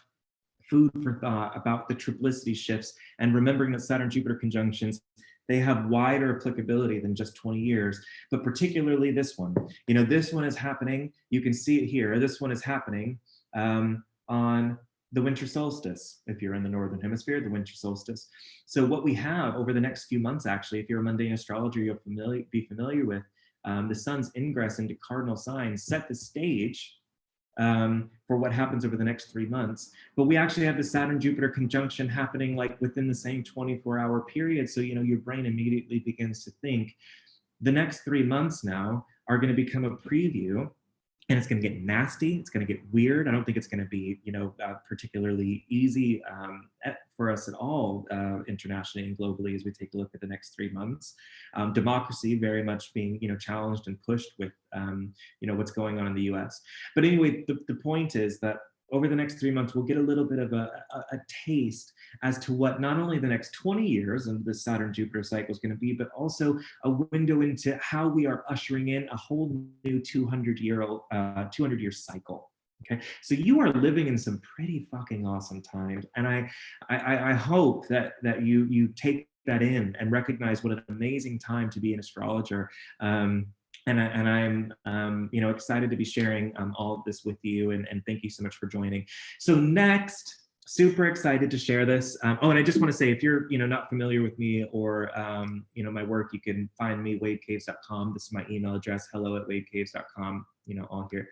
food for thought about the triplicity shifts, and remembering that Saturn-Jupiter conjunctions, they have wider applicability than just 20 years, but particularly this one. This one is happening, you can see it here, this one is happening on the winter solstice. If you're in the Northern Hemisphere, the winter solstice. So what we have over the next few months, actually, if you're a mundane astrologer, you'll be familiar with the sun's ingress into cardinal signs set the stage for what happens over the next 3 months. But we actually have the Saturn-Jupiter conjunction happening like within the same 24-hour period. So, your brain immediately begins to think the next 3 months now are going to become a preview, and it's going to get nasty. It's going to get weird. I don't think it's going to be, particularly easy for us at all internationally and globally as we take a look at the next 3 months. Democracy very much being, challenged and pushed with, what's going on in the US. But anyway, the point is that over the next 3 months, we'll get a little bit of a taste as to what not only the next 20 years of the Saturn-Jupiter cycle is going to be, but also a window into how we are ushering in a whole new 200-year cycle. Okay, so you are living in some pretty fucking awesome times, and I hope that you take that in and recognize what an amazing time to be an astrologer. And I'm excited to be sharing all of this with you, and thank you so much for joining. So next, super excited to share this. And I just want to say, if you're not familiar with me or my work, you can find me wavecaves.com. This is my email address, hello@wavecaves.com, all here.